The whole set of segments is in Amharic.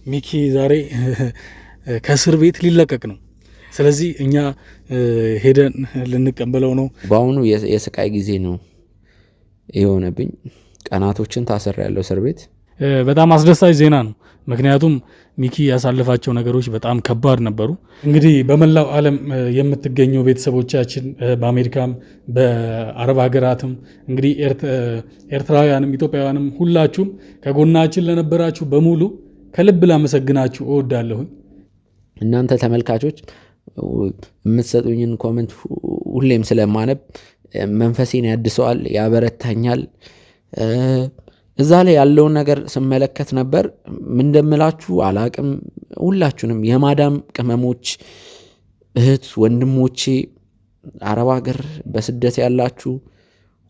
ሚኪ ዛሬ ከእስር ቤት ሊለቀቅ ነው። ስለዚህ እኛ ሄደን ልንቀበለው ነው። በአሁኑ የስቃይ ጊዜ ነው የሆነብኝ። ቀናቶችን ታሰር ያለው እስር ቤት በጣም አስደሳች ዜና ነው። ምክንያቱም ሚኪ ያሳለፋቸው ነገሮች በጣም ከባድ ነበሩ። እንግዲህ በመላው ዓለም የምትገኙ ቤተሰቦቻችን በአሜሪካም በአረብ ሀገራትም እንግዲህ ኤርትራውያንም ኢትዮጵያውያንም ሁላችሁም ከጎናችን ለነበራችሁ በሙሉ ከልብ ላመሰግናችሁ እወዳለሁኝ። እናንተ ተመልካቾች የምትሰጡኝን ኮሜንት ሁሌም ስለማነብ መንፈሴን ያድሰዋል፣ ያበረታኛል። እዛ ላይ ያለውን ነገር ስመለከት ነበር። ምን እንደምላችሁ አላቅም። ሁላችሁንም የማዳም ቅመሞች እህት ወንድሞቼ፣ አረብ ሀገር በስደት ያላችሁ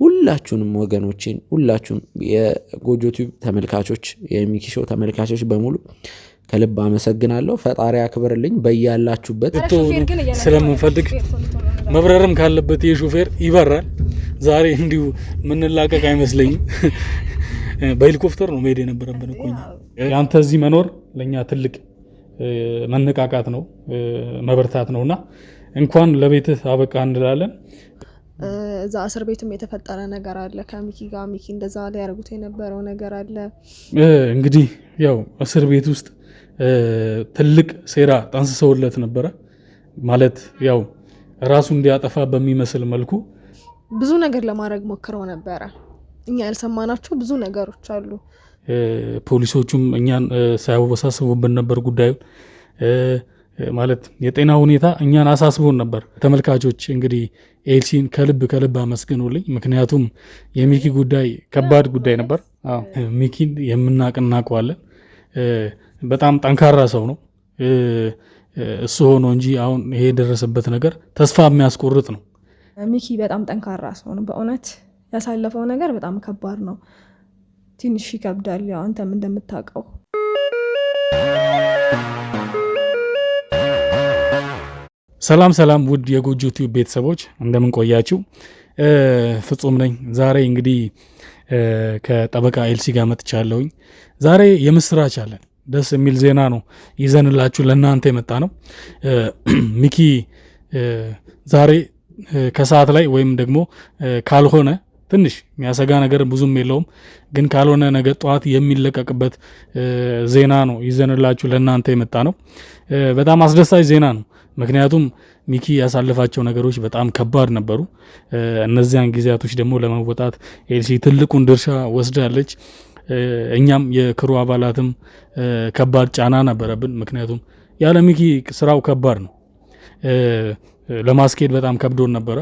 ሁላችሁንም ወገኖቼን፣ ሁላችሁም የጎጆ ቲዩብ ተመልካቾች፣ የሚኪ ሾው ተመልካቾች በሙሉ ከልብ አመሰግናለሁ። ፈጣሪ ያክብርልኝ። በያላችሁበት ስለምንፈልግ መብረርም ካለበት የሾፌር ይበራል። ዛሬ እንዲሁ ምንላቀቅ አይመስለኝም። በሄሊኮፕተር ነው መሄድ የነበረብን እኮ። ያንተ እዚህ መኖር ለኛ ትልቅ መነቃቃት ነው፣ መበርታት ነውና እንኳን ለቤትህ አበቃ እንላለን። እዛ እስር ቤትም የተፈጠረ ነገር አለ ከሚኪ ጋር። ሚኪ እንደዛ ላይ ያደርጉት የነበረው ነገር አለ። እንግዲህ ያው እስር ቤት ውስጥ ትልቅ ሴራ ጠንስሰውለት ነበረ። ማለት ያው ራሱ እንዲያጠፋ በሚመስል መልኩ ብዙ ነገር ለማድረግ ሞክረው ነበረ። እኛ ያልሰማናቸው ብዙ ነገሮች አሉ። ፖሊሶቹም እኛን ሳያወሳስቡብን ነበር ጉዳዩ። ማለት የጤና ሁኔታ እኛን አሳስቦን ነበር። ተመልካቾች እንግዲህ ኤልሲን ከልብ አመስግኑልኝ። ምክንያቱም የሚኪ ጉዳይ ከባድ ጉዳይ ነበር። ሚኪን የምናውቀዋለን። በጣም ጠንካራ ሰው ነው። እሱ ሆኖ እንጂ አሁን ይሄ የደረሰበት ነገር ተስፋ የሚያስቆርጥ ነው። ሚኪ በጣም ጠንካራ ሰው ነው። በእውነት ያሳለፈው ነገር በጣም ከባድ ነው። ትንሽ ይከብዳል። ያው አንተም እንደምታውቀው ሰላም ውድ የጎጆ ቲዩብ ቤተሰቦች እንደምን ቆያችሁ? ፍጹም ነኝ። ዛሬ እንግዲህ ከጠበቃ ኤልሲ ጋር መጥቻለሁኝ። ዛሬ የምስራች አለን። ደስ የሚል ዜና ነው ይዘንላችሁ ለእናንተ የመጣ ነው። ሚኪ ዛሬ ከሰዓት ላይ ወይም ደግሞ ካልሆነ ትንሽ የሚያሰጋ ነገር ብዙም የለውም፣ ግን ካልሆነ ነገ ጠዋት የሚለቀቅበት ዜና ነው ይዘንላችሁ ለእናንተ የመጣ ነው። በጣም አስደሳች ዜና ነው። ምክንያቱም ሚኪ ያሳለፋቸው ነገሮች በጣም ከባድ ነበሩ። እነዚያን ጊዜያቶች ደግሞ ለመወጣት ኤልሲ ትልቁን ድርሻ ወስዳለች። እኛም የክሩ አባላትም ከባድ ጫና ነበረብን። ምክንያቱም ያለ ሚኪ ስራው ከባድ ነው። ለማስኬድ በጣም ከብዶን ነበረ።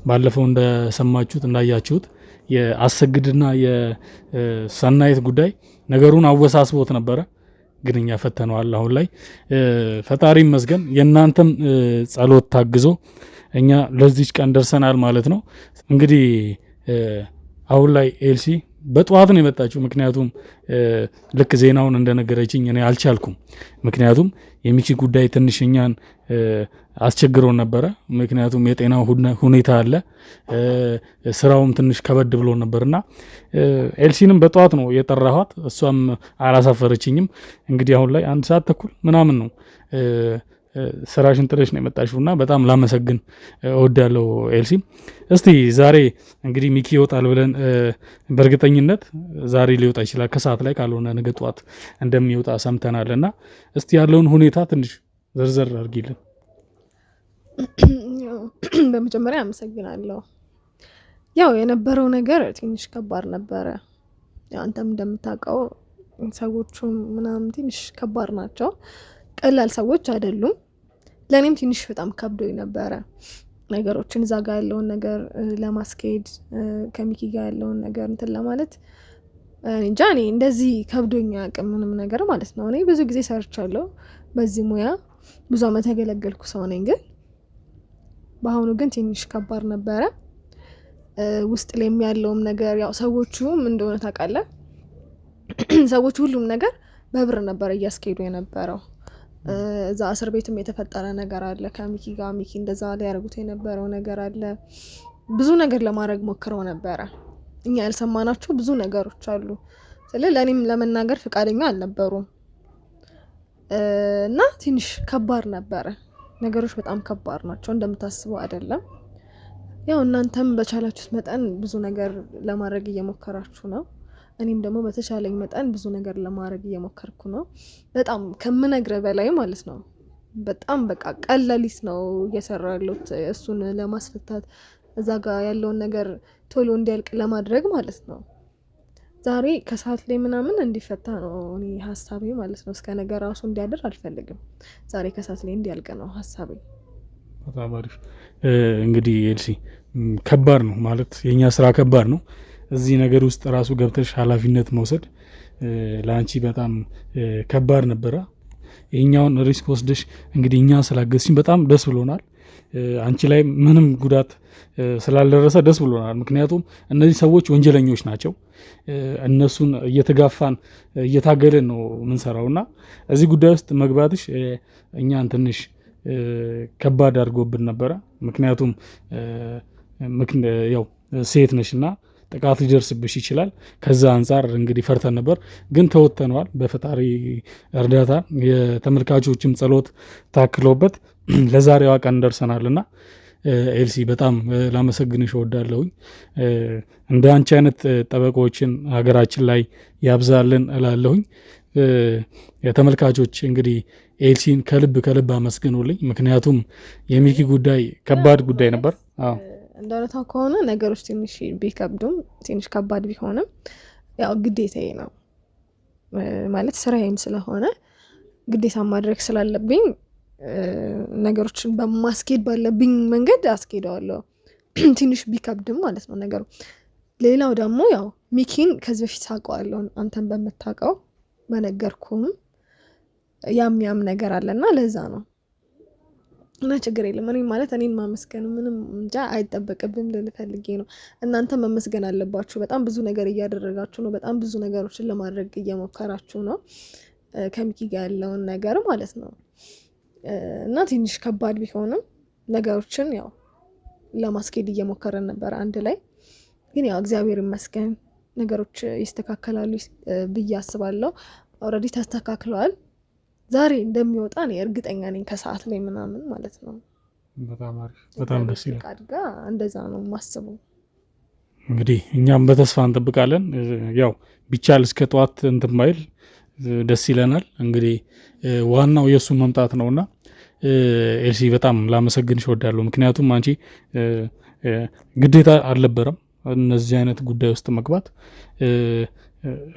ባለፈው እንደሰማችሁት እንዳያችሁት የአሰግድና የሰናይት ጉዳይ ነገሩን አወሳስቦት ነበረ፣ ግን እኛ ፈተነዋል። አሁን ላይ ፈጣሪ ይመስገን የእናንተም ጸሎት ታግዞ እኛ ለዚች ቀን ደርሰናል ማለት ነው። እንግዲህ አሁን ላይ ኤልሲ በጠዋት ነው የመጣችው። ምክንያቱም ልክ ዜናውን እንደነገረችኝ እኔ አልቻልኩም። ምክንያቱም የሚኪ ጉዳይ ትንሽ እኛን አስቸግሮን ነበረ። ምክንያቱም የጤናው ሁኔታ አለ፣ ስራውም ትንሽ ከበድ ብሎ ነበርና ኤልሲንም በጠዋት ነው የጠራኋት። እሷም አላሳፈረችኝም። እንግዲህ አሁን ላይ 1 ሰዓት ተኩል ምናምን ነው ስራሽን ጥለሽ ነው የመጣሽውና በጣም ላመሰግን እወዳለሁ ኤልሲ። እስቲ ዛሬ እንግዲህ ሚኪ ይወጣል ብለን በእርግጠኝነት ዛሬ ሊወጣ ይችላል፣ ከሰዓት ላይ ካልሆነ ነገ ጠዋት እንደሚወጣ ሰምተናልና እስቲ ያለውን ሁኔታ ትንሽ ዘርዘር አድርጊልን። በመጀመሪያ አመሰግናለሁ። ያው የነበረው ነገር ትንሽ ከባድ ነበረ። ያው አንተም እንደምታውቀው ሰዎቹ ምናምን ትንሽ ከባድ ናቸው፣ ቀላል ሰዎች አይደሉም። ለኔም ትንሽ በጣም ከብዶኝ ነበረ ነገሮችን እዛ ጋር ያለውን ነገር ለማስኬድ ከሚኪ ጋር ያለውን ነገር እንትን ለማለት እንጃ። እኔ እንደዚህ ከብዶኝ አቅም ምንም ነገር ማለት ነው። እኔ ብዙ ጊዜ ሰርቻለሁ በዚህ ሙያ፣ ብዙ አመት ያገለገልኩ ሰው ነኝ። ግን በአሁኑ ግን ትንሽ ከባድ ነበረ። ውስጥ ላይ ያለውም ነገር ያው ሰዎቹም እንደሆነ ታውቃለህ፣ ሰዎቹ ሁሉም ነገር በብር ነበር እያስኬዱ የነበረው። እዛ እስር ቤትም የተፈጠረ ነገር አለ ከሚኪ ጋር። ሚኪ እንደዛ ላይ ያደርጉት የነበረው ነገር አለ። ብዙ ነገር ለማድረግ ሞክረው ነበረ። እኛ ያልሰማናቸው ብዙ ነገሮች አሉ። ስለዚህ ለኔም ለመናገር ፍቃደኛ አልነበሩም። እና ትንሽ ከባድ ነበረ። ነገሮች በጣም ከባድ ናቸው፣ እንደምታስበው አይደለም። ያው እናንተም በቻላችሁት መጠን ብዙ ነገር ለማድረግ እየሞከራችሁ ነው። እኔም ደግሞ በተቻለኝ መጠን ብዙ ነገር ለማድረግ እየሞከርኩ ነው። በጣም ከምነግርህ በላይ ማለት ነው። በጣም በቃ ቀለሊት ነው እየሰራሁ ያለሁት እሱን ለማስፈታት እዛ ጋር ያለውን ነገር ቶሎ እንዲያልቅ ለማድረግ ማለት ነው። ዛሬ ከሰዓት ላይ ምናምን እንዲፈታ ነው እኔ ሀሳቤ ማለት ነው። እስከ ነገ ራሱ እንዲያድር አልፈልግም። ዛሬ ከሰዓት ላይ እንዲያልቅ ነው ሀሳቤ። በጣም አሪፍ። እንግዲህ ኤልሲ ከባድ ነው ማለት የኛ ስራ ከባድ ነው። እዚህ ነገር ውስጥ ራሱ ገብተሽ ኃላፊነት መውሰድ ለአንቺ በጣም ከባድ ነበረ። ይሄኛውን ሪስክ ወስደሽ እንግዲህ እኛ ስላገዝሽኝ በጣም ደስ ብሎናል። አንቺ ላይ ምንም ጉዳት ስላልደረሰ ደስ ብሎናል። ምክንያቱም እነዚህ ሰዎች ወንጀለኞች ናቸው። እነሱን እየተጋፋን እየታገልን ነው የምንሰራው እና እዚህ ጉዳይ ውስጥ መግባትሽ እኛን ትንሽ ከባድ አድርጎብን ነበረ። ምክንያቱም ያው ሴት ነሽ እና ጥቃት ሊደርስብሽ ይችላል። ከዛ አንጻር እንግዲህ ፈርተን ነበር፣ ግን ተወጥተነዋል በፈጣሪ እርዳታ የተመልካቾችም ጸሎት ታክሎበት ለዛሬዋ ቀን ደርሰናል እና ኤልሲ በጣም ላመሰግንሽ እወዳለሁኝ። እንደ አንቺ አይነት ጠበቆችን ሀገራችን ላይ ያብዛልን እላለሁኝ። የተመልካቾች እንግዲህ ኤልሲን ከልብ ከልብ አመስግኑልኝ። ምክንያቱም የሚኪ ጉዳይ ከባድ ጉዳይ ነበር። እንደ እውነታው ከሆነ ነገሮች ትንሽ ቢከብዱም ትንሽ ከባድ ቢሆንም ያው ግዴታዬ ነው ማለት ስራዬም ስለሆነ ግዴታ ማድረግ ስላለብኝ ነገሮችን በማስኬድ ባለብኝ መንገድ አስኬደዋለሁ። ትንሽ ቢከብድም ማለት ነው ነገሩ። ሌላው ደግሞ ያው ሚኪን ከዚህ በፊት አውቀዋለሁ፣ አንተን በምታውቀው በነገርኩም ያም ነገር አለና ለዛ ነው እና ችግር የለም። እኔ ማለት እኔን ማመስገን ምንም እንጃ አይጠበቅብም ልፈልጌ ነው። እናንተ መመስገን አለባችሁ። በጣም ብዙ ነገር እያደረጋችሁ ነው። በጣም ብዙ ነገሮችን ለማድረግ እየሞከራችሁ ነው ከሚኪ ጋር ያለውን ነገር ማለት ነው። እና ትንሽ ከባድ ቢሆንም ነገሮችን ያው ለማስኬድ እየሞከረን ነበር አንድ ላይ። ግን ያው እግዚአብሔር ይመስገን ነገሮች ይስተካከላሉ ብዬ አስባለሁ። ኦልሬዲ ተስተካክለዋል። ዛሬ እንደሚወጣ እኔ እርግጠኛ ነኝ፣ ከሰዓት ላይ ምናምን ማለት ነው። በጣም አሪፍ፣ በጣም ደስ ይላል። አድጋ እንደዛ ነው የማስበው። እንግዲህ እኛም በተስፋ እንጠብቃለን። ያው ቢቻል እስከ ጠዋት እንትን ባይል ደስ ይለናል። እንግዲህ ዋናው የእሱን መምጣት ነውና ኤልሲ በጣም ላመሰግንሽ እወዳለሁ። ምክንያቱም አንቺ ግዴታ አልነበረም እነዚህ አይነት ጉዳይ ውስጥ መግባት።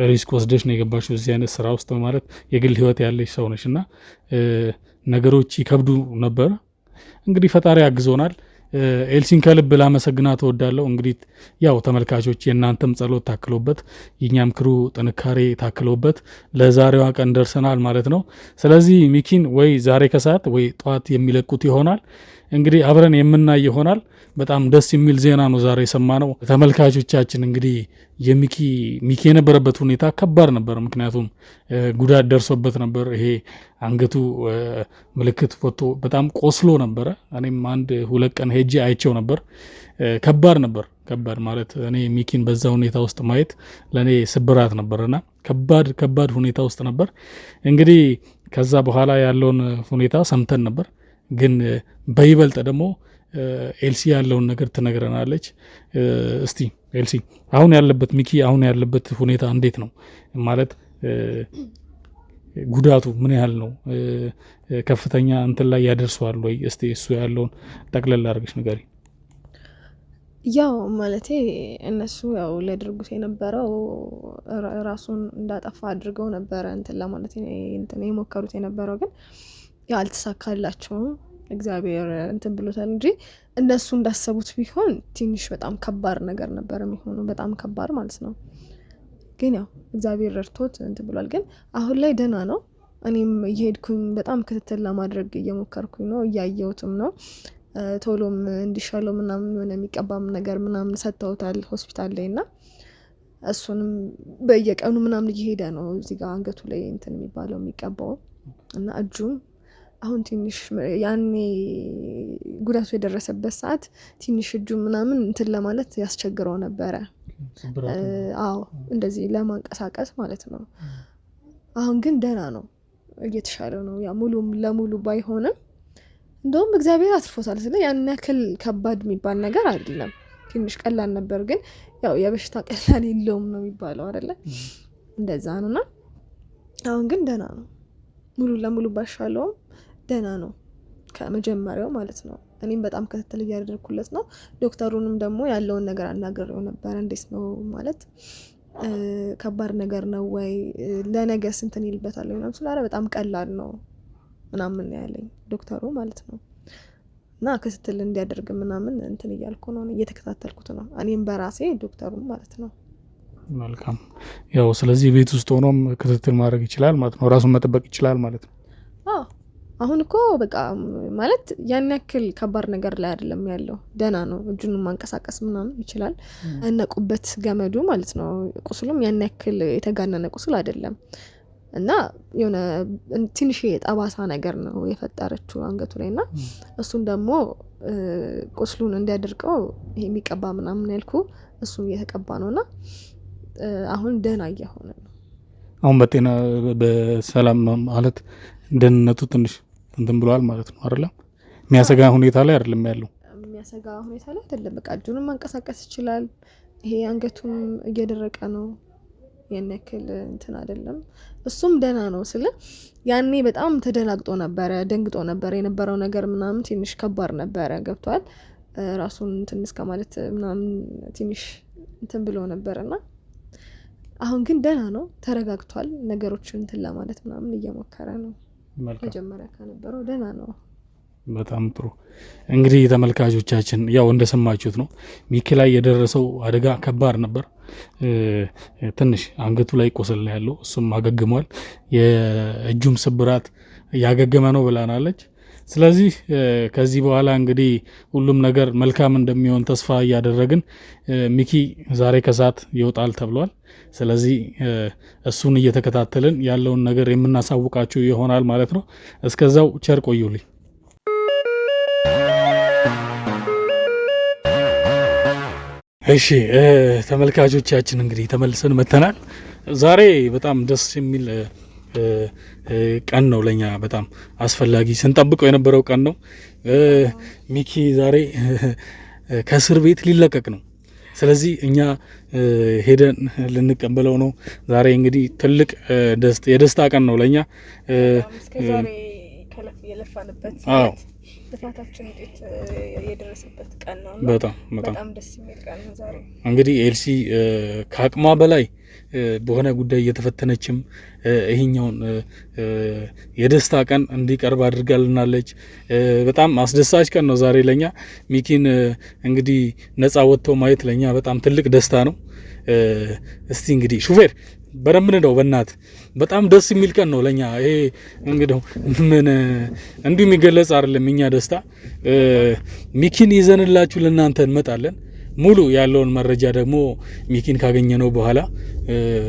ሪስክ ወስደሽ ነው የገባሽው እዚህ አይነት ስራ ውስጥ ማለት የግል ህይወት ያለሽ ሰው ነሽ እና ነገሮች ይከብዱ ነበረ። እንግዲህ ፈጣሪ አግዞናል። ኤልሲን ከልብ ላመሰግናት እወዳለሁ። እንግዲህ ያው ተመልካቾች የእናንተም ጸሎት ታክሎበት የኛም ክሩ ጥንካሬ ታክሎበት ለዛሬዋ ቀን ደርሰናል ማለት ነው። ስለዚህ ሚኪን ወይ ዛሬ ከሰዓት ወይ ጠዋት የሚለቁት ይሆናል። እንግዲህ አብረን የምናይ ይሆናል። በጣም ደስ የሚል ዜና ነው ዛሬ የሰማነው ተመልካቾቻችን። እንግዲህ ሚኪ የነበረበት ሁኔታ ከባድ ነበር። ምክንያቱም ጉዳት ደርሶበት ነበር። ይሄ አንገቱ ምልክት ወጥቶ በጣም ቆስሎ ነበረ። እኔም 1-2 ቀን ሄጄ አይቼው ነበር። ከባድ ነበር። ከባድ ማለት እኔ ሚኪን በዛ ሁኔታ ውስጥ ማየት ለእኔ ስብራት ነበርና ከባድ ሁኔታ ውስጥ ነበር። እንግዲህ ከዛ በኋላ ያለውን ሁኔታ ሰምተን ነበር። ግን በይበልጥ ደግሞ ኤልሲ ያለውን ነገር ትነግረናለች። እስቲ ኤልሲ ሚኪ አሁን ያለበት ሁኔታ እንዴት ነው? ማለት ጉዳቱ ምን ያህል ነው? ከፍተኛ እንትን ላይ ያደርሰዋል ወይ? እስቲ እሱ ያለውን ጠቅለል አድርገሽ ንገሪ። ያው ማለቴ እነሱ ያው ሊያደርጉት የነበረው ራሱን እንዳጠፋ አድርገው ነበረ እንትን ለማለት እንትን የሞከሩት የነበረው ግን ያው አልተሳካላቸውም። እግዚአብሔር እንትን ብሎታል እንጂ እነሱ እንዳሰቡት ቢሆን ትንሽ በጣም ከባድ ነገር ነበር የሚሆነው፣ በጣም ከባድ ማለት ነው። ግን ያው እግዚአብሔር ረድቶት እንትን ብሏል። ግን አሁን ላይ ደህና ነው። እኔም እየሄድኩኝ በጣም ክትትል ለማድረግ እየሞከርኩኝ ነው፣ እያየሁትም ነው። ቶሎም እንዲሻለው ምናምን ሆነ የሚቀባም ነገር ምናምን ሰጥተውታል ሆስፒታል ላይ እና እሱንም በየቀኑ ምናምን እየሄደ ነው እዚህ ጋር አንገቱ ላይ እንትን የሚባለው የሚቀባው እና እጁም አሁን ትንሽ ያኔ ጉዳቱ የደረሰበት ሰዓት ትንሽ እጁ ምናምን እንትን ለማለት ያስቸግረው ነበረ። እንደዚህ ለማንቀሳቀስ ማለት ነው። አሁን ግን ደህና ነው። እየተሻለ ነው። ያ ሙሉ ለሙሉ ባይሆንም እንደውም እግዚአብሔር አትርፎታል። ስለ ያን ያክል ከባድ የሚባል ነገር አይደለም። ትንሽ ቀላል ነበር፣ ግን ያው የበሽታ ቀላል የለውም ነው የሚባለው አይደለ? እንደዛ ነውና አሁን ግን ደህና ነው። ሙሉ ለሙሉ ባሻለውም ደህና ነው ከመጀመሪያው ማለት ነው። እኔም በጣም ክትትል እያደረኩለት ነው። ዶክተሩንም ደግሞ ያለውን ነገር አናግሬው ነበር። እንዴት ነው ማለት ከባድ ነገር ነው ወይ ለነገ ስንትን ይልበታል ምናምን ስላለ በጣም ቀላል ነው ምናምን ያለኝ ዶክተሩ ማለት ነው። እና ክትትል እንዲያደርግ ምናምን እንትን እያልኩ ነው፣ እየተከታተልኩት ነው እኔም በራሴ ዶክተሩም ማለት ነው። መልካም። ያው ስለዚህ ቤት ውስጥ ሆኖም ክትትል ማድረግ ይችላል ማለት ነው፣ ራሱን መጠበቅ ይችላል ማለት ነው። አዎ አሁን እኮ በቃ ማለት ያን ያክል ከባድ ነገር ላይ አይደለም ያለው፣ ደህና ነው። እጁን ማንቀሳቀስ ምናምን ይችላል። እነቁበት ገመዱ ማለት ነው። ቁስሉም ያን ያክል የተጋነነ ቁስል አይደለም እና የሆነ ትንሽ የጠባሳ ነገር ነው የፈጠረችው አንገቱ ላይ እና እሱን ደግሞ ቁስሉን እንዲያደርቀው ይሄ የሚቀባ ምናምን ያልኩ እሱን እየተቀባ ነውና አሁን ደህና እየሆነ ነው። አሁን በጤና በሰላም ማለት ደህንነቱ ትንሽ እንትን ብሏል ማለት ነው አይደለም? የሚያሰጋ ሁኔታ ላይ አይደለም ያለው። የሚያሰጋ ሁኔታ ላይ አይደለም። በቃ እጁንም ማንቀሳቀስ ይችላል። ይሄ አንገቱም እየደረቀ ነው። ያን ያክል እንትን አይደለም። እሱም ደህና ነው ስለ ያኔ በጣም ተደናግጦ ነበረ፣ ደንግጦ ነበረ። የነበረው ነገር ምናምን ትንሽ ከባድ ነበረ። ገብቷል። ራሱን ትንሽ ከማለት ምናምን ትንሽ እንትን ብሎ ነበርና አሁን ግን ደህና ነው፣ ተረጋግቷል። ነገሮችን እንትን ለማለት ምናምን እየሞከረ ነው። መጀመሪያ ከነበረው ደህና ነው። በጣም ጥሩ። እንግዲህ ተመልካቾቻችን ያው እንደሰማችሁት ነው ሚኪ ላይ የደረሰው አደጋ ከባድ ነበር። ትንሽ አንገቱ ላይ ቆስል ያለው እሱም አገግሟል። የእጁም ስብራት ያገገመ ነው ብላናለች። ስለዚህ ከዚህ በኋላ እንግዲህ ሁሉም ነገር መልካም እንደሚሆን ተስፋ እያደረግን ሚኪ ዛሬ ከሰዓት ይወጣል ተብሏል። ስለዚህ እሱን እየተከታተልን ያለውን ነገር የምናሳውቃችሁ ይሆናል ማለት ነው። እስከዛው ቸር ቆዩልኝ። እሺ ተመልካቾቻችን እንግዲህ ተመልሰን መተናል። ዛሬ በጣም ደስ የሚል ቀን ነው፣ ለኛ በጣም አስፈላጊ ስንጠብቀው የነበረው ቀን ነው። ሚኪ ዛሬ ከእስር ቤት ሊለቀቅ ነው። ስለዚህ እኛ ሄደን ልንቀበለው ነው። ዛሬ እንግዲህ ትልቅ የደስታ ቀን ነው ለኛ። እስከዛሬ ከለፍ የለፋንበት ልፋታችን ውጤት የደረሰበት ቀን ነው። በጣም ደስ የሚል ቀን ነው ዛሬ። እንግዲህ ኤልሲ ከአቅሟ በላይ በሆነ ጉዳይ እየተፈተነችም ይሄኛውን የደስታ ቀን እንዲቀርብ አድርጋልናለች። በጣም አስደሳች ቀን ነው ዛሬ ለኛ። ሚኪን እንግዲህ ነፃ ወጥቶ ማየት ለኛ በጣም ትልቅ ደስታ ነው። እስቲ እንግዲህ ሹፌር በደንብ ነው በእናት በጣም ደስ የሚል ቀን ነው ለኛ። ይሄ እንግዲህ ምን እንዲሁ የሚገለጽ አይደለም እኛ ደስታ። ሚኪን ይዘንላችሁ ለእናንተ እንመጣለን። ሙሉ ያለውን መረጃ ደግሞ ሚኪን ካገኘነው በኋላ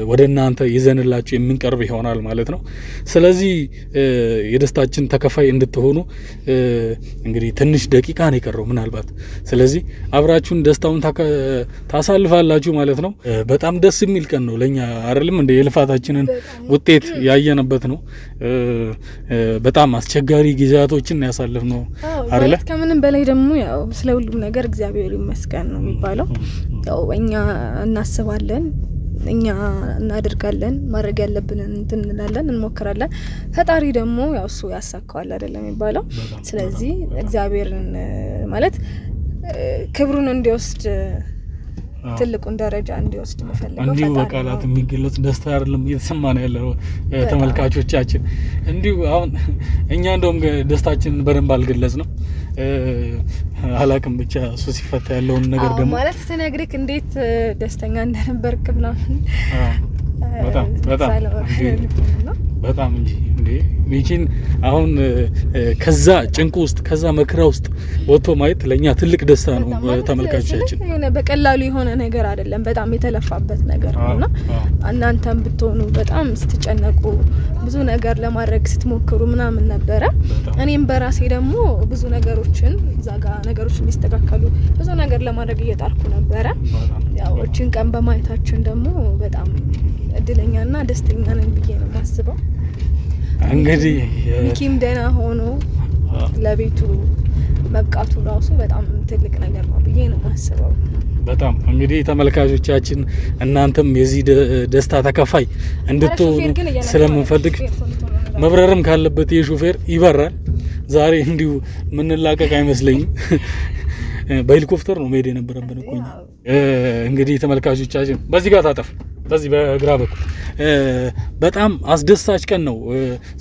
ወደ እናንተ ይዘንላችሁ የምንቀርብ ይሆናል ማለት ነው። ስለዚህ የደስታችን ተከፋይ እንድትሆኑ እንግዲህ ትንሽ ደቂቃ ነው የቀረው ምናልባት። ስለዚህ አብራችሁን ደስታውን ታሳልፋላችሁ ማለት ነው። በጣም ደስ የሚል ቀን ነው ለኛ አይደለም እንደ የልፋታችንን ውጤት ያየንበት ነው። በጣም አስቸጋሪ ጊዜያቶችን ያሳለፍነው አይደለ? ከምንም በላይ ደግሞ ያው ስለ ሁሉም ነገር እግዚአብሔር ይመስገን ነው የሚባለው። ያው እኛ እናስባለን፣ እኛ እናደርጋለን፣ ማድረግ ያለብንን እንትን እንላለን፣ እንሞክራለን። ፈጣሪ ደግሞ ያው እሱ ያሳካዋል አይደለም የሚባለው። ስለዚህ እግዚአብሔርን ማለት ክብሩን እንዲወስድ ትልቁን ደረጃ እንዲወስድ መፈልገው እንዲሁ በቃላት የሚገለጽ ደስታ አይደለም እየተሰማ ነው ያለው ተመልካቾቻችን። እንዲሁ አሁን እኛ እንደውም ደስታችንን በደንብ አልገለጽ ነው አላቅም። ብቻ እሱ ሲፈታ ያለውን ነገር ደግሞ ማለት ተነግሪክ እንዴት ደስተኛ እንደነበርክ ምናምን በጣም እንጂ እንዴ ሚኪን አሁን ከዛ ጭንቁ ውስጥ ከዛ መከራ ውስጥ ወጥቶ ማየት ለኛ ትልቅ ደስታ ነው ተመልካቾቻችን። የሆነ በቀላሉ የሆነ ነገር አይደለም፣ በጣም የተለፋበት ነገር ነውና እናንተም ብትሆኑ በጣም ስትጨነቁ ብዙ ነገር ለማድረግ ስትሞክሩ ምናምን ነበረ። እኔም በራሴ ደግሞ ብዙ ነገሮችን ዛጋ ነገሮች እንዲስተካከሉ ብዙ ነገር ለማድረግ እየጣርኩ ነበረ። ያው እቺን ቀን በማየታችን ደግሞ በጣም እድለኛና ደስተኛ ነን ብዬ ነው የማስበው። እንግዲህ ሚኪም ደህና ሆኖ ለቤቱ መብቃቱ ራሱ በጣም ትልቅ ነገር ነው ብዬ ነው የማስበው። በጣም እንግዲህ ተመልካቾቻችን እናንተም የዚህ ደስታ ተካፋይ እንድትሆኑ ስለምንፈልግ መብረርም ካለበት የሾፌር ይበራል። ዛሬ እንዲሁ ምንላቀቅ አይመስለኝም። በሄሊኮፕተር ነው መሄድ የነበረብን እኮ እንግዲህ ተመልካቾቻችን በዚህ ጋር ታጠፍ በዚህ በግራ በኩል በጣም አስደሳች ቀን ነው።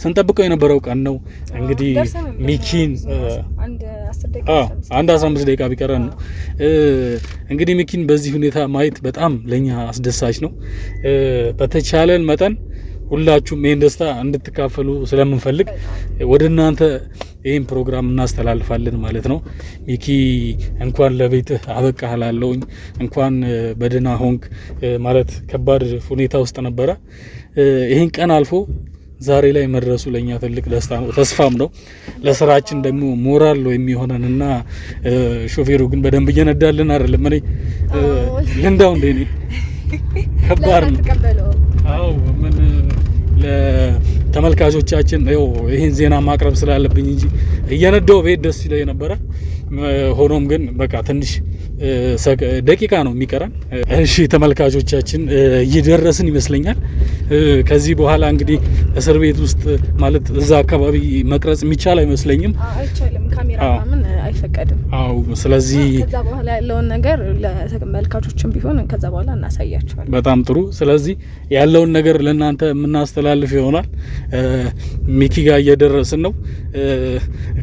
ስንጠብቀው የነበረው ቀን ነው። እንግዲህ ሚኪን አንድ 15 ደቂቃ ቢቀረን ነው እንግዲህ ሚኪን በዚህ ሁኔታ ማየት በጣም ለኛ አስደሳች ነው። በተቻለን መጠን ሁላችሁም ይሄን ደስታ እንድትካፈሉ ስለምንፈልግ ወደ እናንተ ይሄን ፕሮግራም እናስተላልፋለን ማለት ነው። ሚኪ እንኳን ለቤትህ አበቃህ እላለሁኝ። እንኳን በደህና ሆንክ ማለት ከባድ ሁኔታ ውስጥ ነበረ። ይሄን ቀን አልፎ ዛሬ ላይ መድረሱ ለኛ ትልቅ ደስታ ነው፣ ተስፋም ነው። ለስራችን ደግሞ ሞራል ነው የሚሆነንና ሾፌሩ ግን በደንብ እየነዳልን አይደለም። እኔ ልንዳው እንደ እኔ ከባድ ነው። አዎ ምን ለተመልካቾቻችን ይሄን ዜና ማቅረብ ስላለብኝ እንጂ እየነዳው ቤት ደስ ይለኝ ነበረ። ሆኖም ግን በቃ ትንሽ ደቂቃ ነው የሚቀረን። እሺ ተመልካቾቻችን እየደረስን ይመስለኛል። ከዚህ በኋላ እንግዲህ እስር ቤት ውስጥ ማለት እዛ አካባቢ መቅረጽ የሚቻል አይመስለኝም። አይቻልም፣ ካሜራ ምናምን አይፈቀድም። አዎ ስለዚህ ከዛ በኋላ ያለውን ነገር ለተመልካቾችም ቢሆን ከዛ በኋላ እናሳያቸዋለን። በጣም ጥሩ። ስለዚህ ያለውን ነገር ለእናንተ የምናስተላልፍ ይሆናል። ሚኪ ጋር እየደረስን ነው።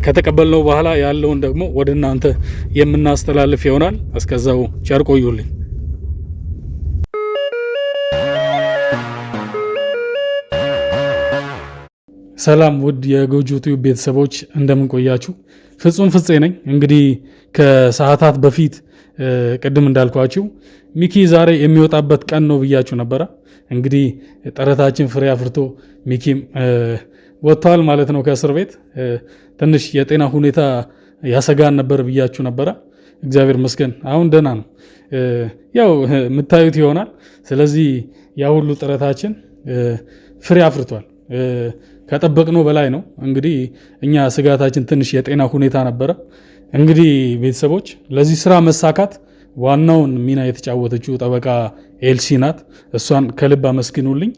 ከተቀበልነው በኋላ ያለውን ደግሞ ወደ እናንተ የምናስተላልፍ ይሆናል። እስከዛው ቸር ቆዩልኝ። ሰላም ውድ የጎጆ ቲዩብ ቤተሰቦች እንደምን ቆያችሁ? ፍጹም ፍፄ ነኝ። እንግዲህ ከሰዓታት በፊት ቅድም እንዳልኳችሁ ሚኪ ዛሬ የሚወጣበት ቀን ነው ብያችሁ ነበረ። እንግዲህ ጥረታችን ፍሬ አፍርቶ ሚኪም ወጥቷል ማለት ነው ከእስር ቤት። ትንሽ የጤና ሁኔታ ያሰጋን ነበር ብያችሁ ነበረ። እግዚአብሔር ይመስገን አሁን ደህና ነው። ያው የምታዩት ይሆናል። ስለዚህ ያ ሁሉ ጥረታችን ፍሬ አፍርቷል። ከጠበቅነው በላይ ነው። እንግዲህ እኛ ስጋታችን ትንሽ የጤና ሁኔታ ነበረ። እንግዲህ ቤተሰቦች ለዚህ ስራ መሳካት ዋናውን ሚና የተጫወተችው ጠበቃ ኤልሲ ናት። እሷን ከልብ አመስግኑልኝ።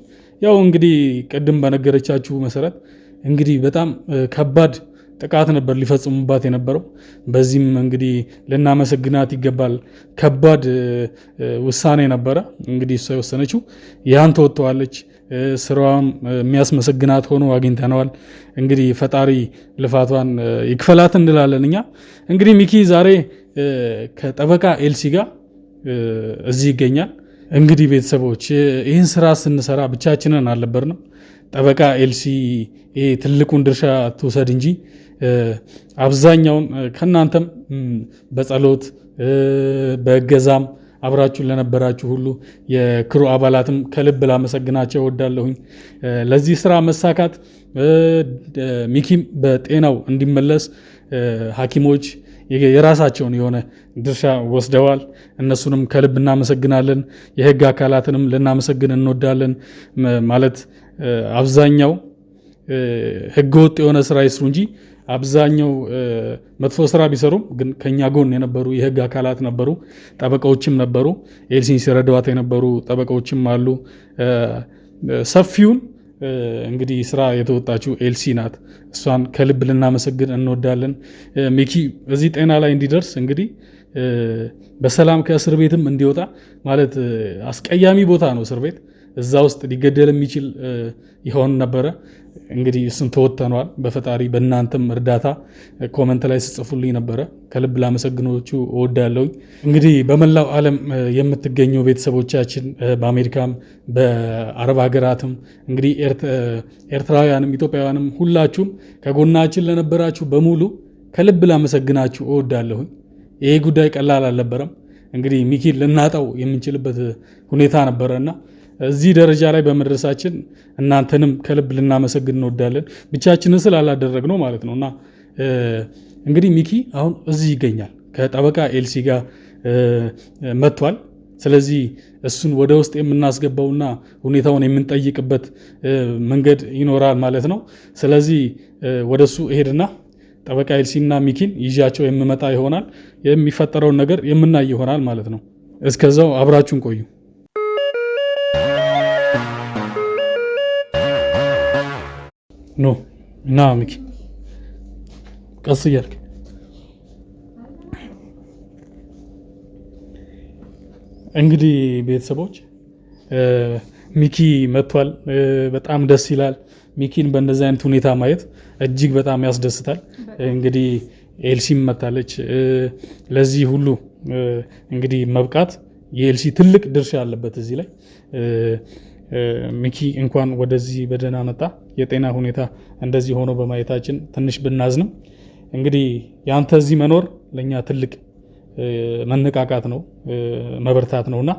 ያው እንግዲህ ቅድም በነገረቻችሁ መሰረት እንግዲህ በጣም ከባድ ጥቃት ነበር ሊፈጽሙባት የነበረው። በዚህም እንግዲህ ልናመሰግናት ይገባል። ከባድ ውሳኔ ነበረ እንግዲህ እሷ የወሰነችው። ያን ተወጥተዋለች። ስራዋም የሚያስመሰግናት ሆኖ አግኝተነዋል። እንግዲህ ፈጣሪ ልፋቷን ይክፈላት እንላለን እኛ። እንግዲህ ሚኪ ዛሬ ከጠበቃ ኤልሲ ጋር እዚህ ይገኛል። እንግዲህ ቤተሰቦች ይህን ስራ ስንሰራ ብቻችንን አልነበርንም። ጠበቃ ኤልሲ ትልቁን ድርሻ ትውሰድ እንጂ አብዛኛውን ከእናንተም በጸሎት በገዛም አብራችሁን ለነበራችሁ ሁሉ የክሩ አባላትም ከልብ ላመሰግናቸው እወዳለሁኝ። ለዚህ ስራ መሳካት ሚኪም በጤናው እንዲመለስ ሐኪሞች የራሳቸውን የሆነ ድርሻ ወስደዋል። እነሱንም ከልብ እናመሰግናለን። የህግ አካላትንም ልናመሰግን እንወዳለን። ማለት አብዛኛው ህገወጥ የሆነ ስራ ይስሩ እንጂ አብዛኛው መጥፎ ስራ ቢሰሩም ግን ከኛ ጎን የነበሩ የህግ አካላት ነበሩ፣ ጠበቃዎችም ነበሩ። ኤልሲን ሲረዷት የነበሩ ጠበቃዎችም አሉ። ሰፊውን እንግዲህ ስራ የተወጣችው ኤልሲ ናት። እሷን ከልብ ልናመሰግን እንወዳለን። ሚኪ እዚህ ጤና ላይ እንዲደርስ እንግዲህ በሰላም ከእስር ቤትም እንዲወጣ ማለት አስቀያሚ ቦታ ነው እስር ቤት። እዛ ውስጥ ሊገደል የሚችል ይሆን ነበረ። እንግዲህ እሱን ተወጥተነዋል በፈጣሪ በእናንተም እርዳታ። ኮመንት ላይ ስጽፉልኝ ነበረ። ከልብ ላመሰግኖቹ እወዳለሁኝ። እንግዲህ በመላው ዓለም የምትገኙ ቤተሰቦቻችን በአሜሪካም በአረብ ሀገራትም እንግዲህ ኤርትራውያንም ኢትዮጵያውያንም ሁላችሁም ከጎናችን ለነበራችሁ በሙሉ ከልብ ላመሰግናችሁ እወዳለሁኝ። ይሄ ጉዳይ ቀላል አልነበረም። እንግዲህ ሚኪን ልናጣው የምንችልበት ሁኔታ ነበረና እዚህ ደረጃ ላይ በመድረሳችን እናንተንም ከልብ ልናመሰግን እንወዳለን። ብቻችንን ስላላደረግነው ማለት ነውና እንግዲህ ሚኪ አሁን እዚህ ይገኛል። ከጠበቃ ኤልሲ ጋር መጥቷል። ስለዚህ እሱን ወደ ውስጥ የምናስገባውና ሁኔታውን የምንጠይቅበት መንገድ ይኖራል ማለት ነው። ስለዚህ ወደሱ እሄድና ጠበቃ ኤልሲና ሚኪን ይዣቸው የምመጣ ይሆናል። የሚፈጠረውን ነገር የምናይ ይሆናል ማለት ነው። እስከዛው አብራችሁን ቆዩ። ኖ እና ሚኪ ቀስ እያልክ እንግዲህ ቤተሰቦች ሚኪ መጥቷል። በጣም ደስ ይላል። ሚኪን በእንደዚህ አይነት ሁኔታ ማየት እጅግ በጣም ያስደስታል። እንግዲህ ኤልሲም መታለች። ለዚህ ሁሉ እንግዲህ መብቃት የኤልሲ ትልቅ ድርሻ አለበት እዚህ ላይ። ሚኪ እንኳን ወደዚህ በደህና መጣ። የጤና ሁኔታ እንደዚህ ሆኖ በማየታችን ትንሽ ብናዝንም እንግዲህ ያንተ እዚህ መኖር ለእኛ ትልቅ መነቃቃት ነው፣ መበርታት ነውና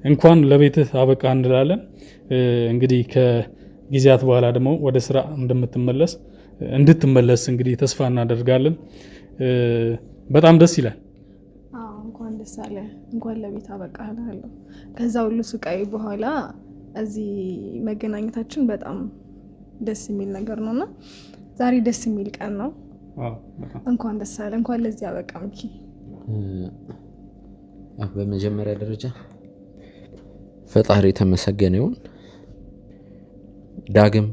እንኳን ለቤትህ አበቃ እንላለን። እንግዲህ ከጊዜያት በኋላ ደግሞ ወደ ስራ እንድትመለስ እንግዲህ ተስፋ እናደርጋለን። በጣም ደስ ይላል። እንኳን ደስ አለ፣ እንኳን ለቤት አበቃ እላለሁ። ከዛ ሁሉ ስቃይ በኋላ እዚህ መገናኘታችን በጣም ደስ የሚል ነገር ነውና ዛሬ ደስ የሚል ቀን ነው። እንኳን ደስ አለ፣ እንኳን ለዚህ አበቃ ሚኪ። በመጀመሪያ ደረጃ ፈጣሪ የተመሰገነ ይሁን። ዳግም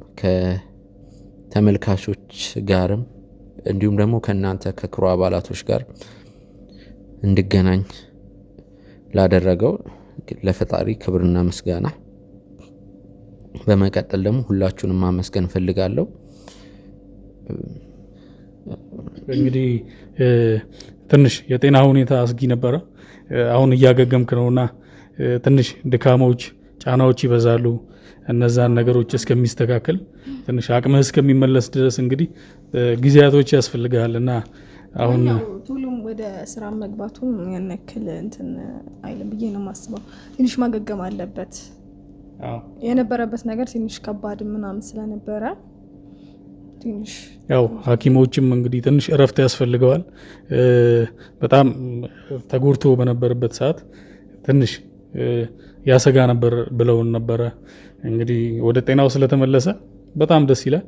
ከተመልካቾች ጋርም እንዲሁም ደግሞ ከእናንተ ከክሩ አባላቶች ጋር እንድገናኝ ላደረገው ለፈጣሪ ክብርና ምስጋና። በመቀጠል ደግሞ ሁላችሁንም ማመስገን ፈልጋለሁ። እንግዲህ ትንሽ የጤና ሁኔታ አስጊ ነበረ። አሁን እያገገምክ ነውና ትንሽ ድካሞች፣ ጫናዎች ይበዛሉ። እነዛን ነገሮች እስከሚስተካከል ትንሽ አቅምህ እስከሚመለስ ድረስ እንግዲህ ጊዜያቶች ያስፈልጋል እና አሁን ቶሎም ወደ ስራ መግባቱን ያነክል እንትን አይልም ብዬ ነው የማስበው። ትንሽ ማገገም አለበት። የነበረበት ነገር ትንሽ ከባድ ምናምን ስለነበረ ትንሽ ያው ሐኪሞችም እንግዲህ ትንሽ እረፍት ያስፈልገዋል። በጣም ተጎድቶ በነበረበት ሰዓት ትንሽ ያሰጋ ነበር ብለውን ነበረ። እንግዲህ ወደ ጤናው ስለተመለሰ በጣም ደስ ይላል።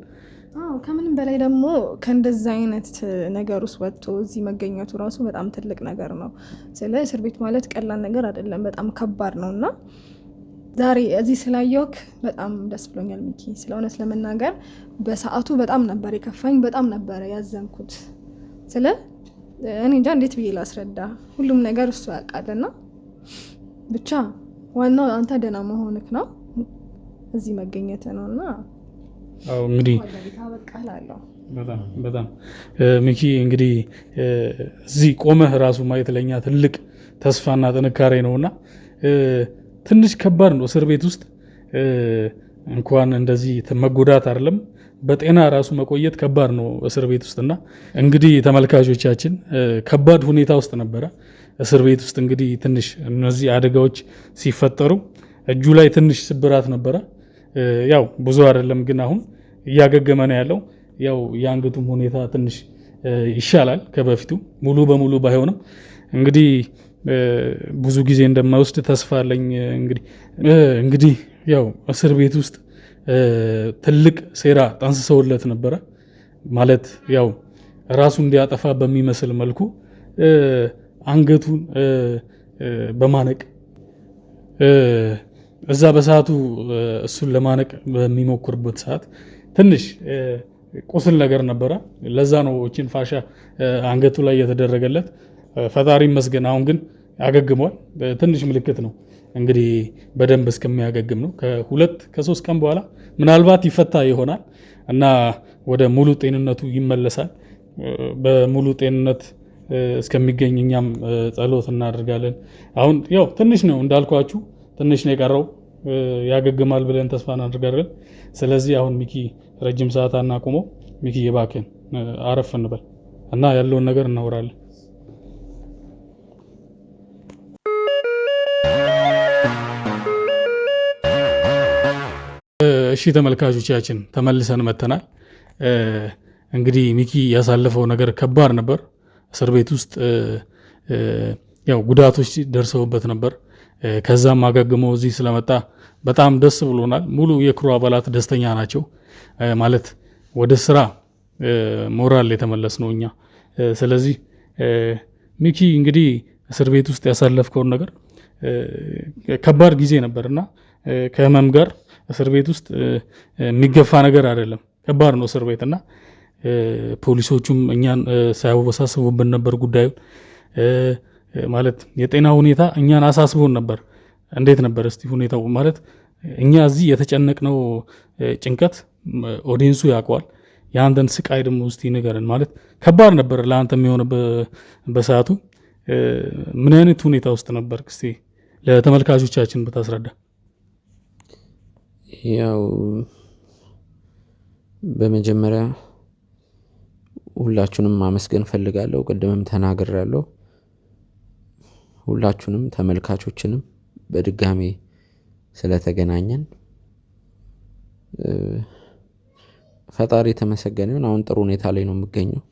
ከምንም በላይ ደግሞ ከእንደዛ አይነት ነገር ውስጥ ወጥቶ እዚህ መገኘቱ ራሱ በጣም ትልቅ ነገር ነው። ስለ እስር ቤት ማለት ቀላል ነገር አይደለም፣ በጣም ከባድ ነው እና ዛሬ እዚህ ስላየውክ በጣም ደስ ብሎኛል ሚኪ። ስለ እውነት ለመናገር በሰዓቱ በጣም ነበር የከፋኝ፣ በጣም ነበር ያዘንኩት። እኔ እንጃ እንዴት ብዬ ላስረዳ። ሁሉም ነገር እሱ ያውቃልና ብቻ ዋናው አንተ ደህና መሆንክ ነው፣ እዚህ መገኘት ነውና እንግዲህ በጣም ሚኪ እንግዲህ እዚህ ቆመህ ራሱ ማየት ለኛ ትልቅ ተስፋና ጥንካሬ ነውና ትንሽ ከባድ ነው። እስር ቤት ውስጥ እንኳን እንደዚህ መጎዳት አይደለም በጤና ራሱ መቆየት ከባድ ነው እስር ቤት ውስጥና እንግዲህ ተመልካቾቻችን ከባድ ሁኔታ ውስጥ ነበረ እስር ቤት ውስጥ። እንግዲህ ትንሽ እነዚህ አደጋዎች ሲፈጠሩ እጁ ላይ ትንሽ ስብራት ነበረ። ያው ብዙ አይደለም ግን አሁን እያገገመ ነው ያለው። ያው የአንገቱም ሁኔታ ትንሽ ይሻላል ከበፊቱ፣ ሙሉ በሙሉ ባይሆንም እንግዲህ ብዙ ጊዜ እንደማይወስድ ተስፋ አለኝ። እንግዲህ ያው እስር ቤት ውስጥ ትልቅ ሴራ ጠንስሰውለት ነበረ። ማለት ያው ራሱ እንዲያጠፋ በሚመስል መልኩ አንገቱን በማነቅ እዛ በሰዓቱ እሱን ለማነቅ በሚሞክርበት ሰዓት ትንሽ ቁስል ነገር ነበረ። ለዛ ነው እቺን ፋሻ አንገቱ ላይ የተደረገለት። ፈጣሪ ይመስገን አሁን ግን ያገግሟል። ትንሽ ምልክት ነው እንግዲህ በደንብ እስከሚያገግም ነው። ከ2-3 ቀን በኋላ ምናልባት ይፈታ ይሆናል እና ወደ ሙሉ ጤንነቱ ይመለሳል። በሙሉ ጤንነት እስከሚገኝ እኛም ጸሎት እናደርጋለን። አሁን ያው ትንሽ ነው እንዳልኳችሁ፣ ትንሽ ነው የቀረው። ያገግማል ብለን ተስፋ እናደርጋለን። ስለዚህ አሁን ሚኪ ረጅም ሰዓት አናቁመው። ሚኪ እባክህን አረፍ እንበል እና ያለውን ነገር እናወራለን። እሺ ተመልካቾቻችን ተመልሰን መተናል። እንግዲህ ሚኪ ያሳለፈው ነገር ከባድ ነበር። እስር ቤት ውስጥ ያው ጉዳቶች ደርሰውበት ነበር። ከዛም አገግሞ እዚህ ስለመጣ በጣም ደስ ብሎናል። ሙሉ የክሩ አባላት ደስተኛ ናቸው። ማለት ወደ ስራ ሞራል የተመለስ ነው እኛ። ስለዚህ ሚኪ እንግዲህ እስር ቤት ውስጥ ያሳለፍከውን ነገር ከባድ ጊዜ ነበርና ከህመም ጋር እስር ቤት ውስጥ የሚገፋ ነገር አይደለም፣ ከባድ ነው እስር ቤት እና ፖሊሶቹም እኛን ሳያወሳስቡብን ነበር ጉዳዩ። ማለት የጤና ሁኔታ እኛን አሳስቦን ነበር። እንዴት ነበር እስቲ ሁኔታው? ማለት እኛ እዚህ የተጨነቅነው ጭንቀት ኦዲየንሱ ያውቀዋል። የአንተን ስቃይ ደግሞ እስቲ ንገረን። ማለት ከባድ ነበር ለአንተ የሚሆነ በሰዓቱ ምን አይነት ሁኔታ ውስጥ ነበር? እስቲ ለተመልካቾቻችን ብታስረዳ። ያው በመጀመሪያ ሁላችሁንም ማመስገን ፈልጋለሁ። ቅድምም ተናግሬያለሁ። ሁላችሁንም ተመልካቾችንም በድጋሚ ስለተገናኘን ፈጣሪ የተመሰገነ ይሁን። አሁን ጥሩ ሁኔታ ላይ ነው የምገኘው።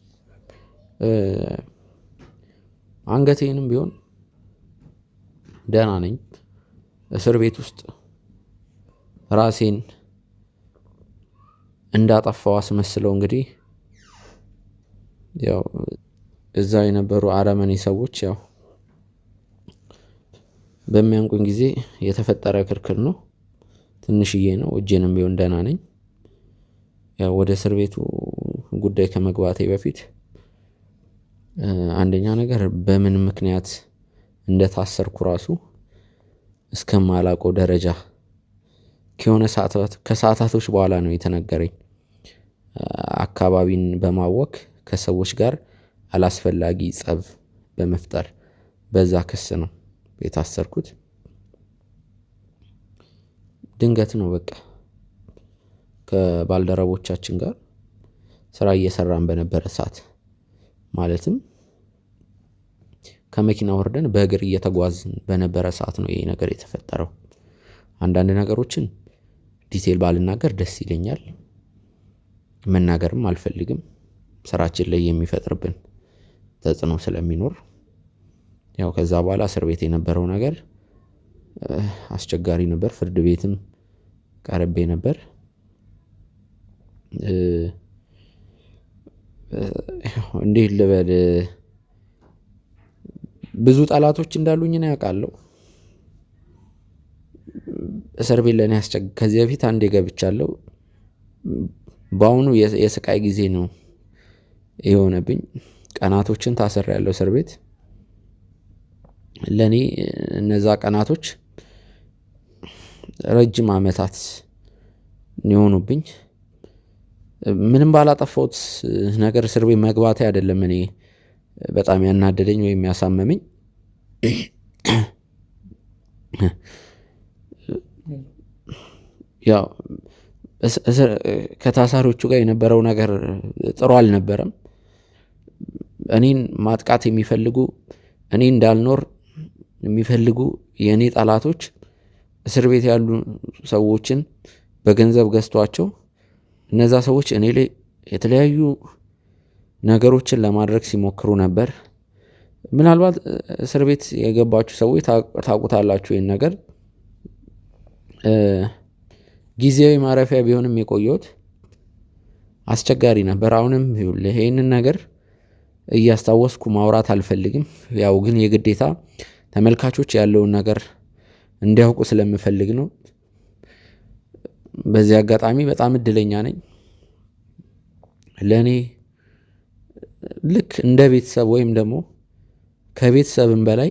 አንገቴንም ቢሆን ደህና ነኝ። እስር ቤት ውስጥ ራሴን እንዳጠፋው አስመስለው እንግዲህ ያው እዛ የነበሩ አረመኔ ሰዎች ያው በሚያንቁኝ ጊዜ የተፈጠረ ክርክር ነው። ትንሽዬ ነው። እጄንም ቢሆን ደህና ነኝ። ያው ወደ እስር ቤቱ ጉዳይ ከመግባቴ በፊት አንደኛ ነገር በምን ምክንያት እንደታሰርኩ ራሱ እስከማላውቀው ደረጃ ከሆነ ከሰዓታቶች በኋላ ነው የተነገረኝ። አካባቢን በማወክ ከሰዎች ጋር አላስፈላጊ ጸብ በመፍጠር በዛ ክስ ነው የታሰርኩት። ድንገት ነው በቃ ከባልደረቦቻችን ጋር ስራ እየሰራን በነበረ ሰዓት ማለትም ከመኪና ወርደን በእግር እየተጓዝን በነበረ ሰዓት ነው ይሄ ነገር የተፈጠረው። አንዳንድ ነገሮችን ዲቴል ባልናገር ደስ ይለኛል፣ መናገርም አልፈልግም። ስራችን ላይ የሚፈጥርብን ተጽዕኖ ስለሚኖር ያው ከዛ በኋላ እስር ቤት የነበረው ነገር አስቸጋሪ ነበር። ፍርድ ቤትም ቀርቤ ነበር። እንዴት ልበል፣ ብዙ ጠላቶች እንዳሉኝ ነው ያውቃለሁ። እስር ቤት ለኔ ከዚህ በፊት አንዴ ገብቻለሁ። በአሁኑ የስቃይ ጊዜ ነው የሆነብኝ። ቀናቶችን ታስሬያለሁ እስር ቤት። ለኔ እነዛ ቀናቶች ረጅም ዓመታት የሆኑብኝ። ምንም ባላጠፋሁት ነገር እስር ቤት መግባቴ አይደለም እኔ በጣም ያናደደኝ ወይም ያሳመመኝ። ያው ከታሳሪዎቹ ጋር የነበረው ነገር ጥሩ አልነበረም። እኔን ማጥቃት የሚፈልጉ፣ እኔ እንዳልኖር የሚፈልጉ የእኔ ጠላቶች እስር ቤት ያሉ ሰዎችን በገንዘብ ገዝቷቸው እነዛ ሰዎች እኔ ላይ የተለያዩ ነገሮችን ለማድረግ ሲሞክሩ ነበር። ምናልባት እስር ቤት የገባችሁ ሰዎች ታውቁታላችሁ ይህን ነገር። ጊዜያዊ ማረፊያ ቢሆንም የቆየሁት አስቸጋሪ ነበር። አሁንም ይህንን ነገር እያስታወስኩ ማውራት አልፈልግም። ያው ግን የግዴታ ተመልካቾች ያለውን ነገር እንዲያውቁ ስለምፈልግ ነው። በዚህ አጋጣሚ በጣም እድለኛ ነኝ። ለኔ ልክ እንደ ቤተሰብ ወይም ደግሞ ከቤተሰብም በላይ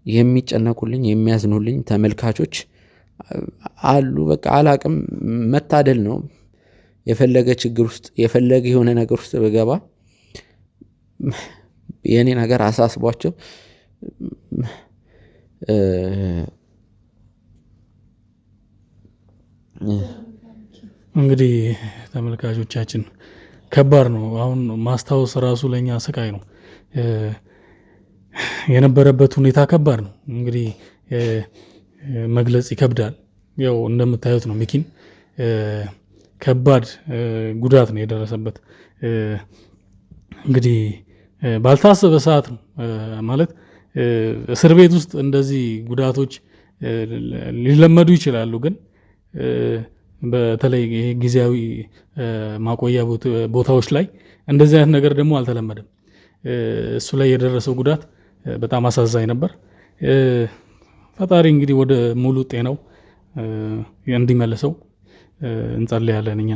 የሚጨነቁልኝ የሚያዝኑልኝ ተመልካቾች አሉ። በቃ አላቅም፣ መታደል ነው። የፈለገ ችግር ውስጥ የፈለገ የሆነ ነገር ውስጥ ብገባ የኔ ነገር አሳስቧቸው እንግዲህ ተመልካቾቻችን ከባድ ነው። አሁን ማስታወስ ራሱ ለኛ ስቃይ ነው። የነበረበት ሁኔታ ከባድ ነው። እንግዲህ መግለጽ ይከብዳል። ያው እንደምታዩት ነው። ሚኪን ከባድ ጉዳት ነው የደረሰበት። እንግዲህ ባልታሰበ ሰዓት ነው ማለት እስር ቤት ውስጥ እንደዚህ ጉዳቶች ሊለመዱ ይችላሉ፣ ግን በተለይ ይሄ ጊዜያዊ ማቆያ ቦታዎች ላይ እንደዚህ አይነት ነገር ደግሞ አልተለመደም። እሱ ላይ የደረሰው ጉዳት በጣም አሳዛኝ ነበር። ፈጣሪ እንግዲህ ወደ ሙሉ ጤናው እንዲመልሰው እንጸልያለን እኛ።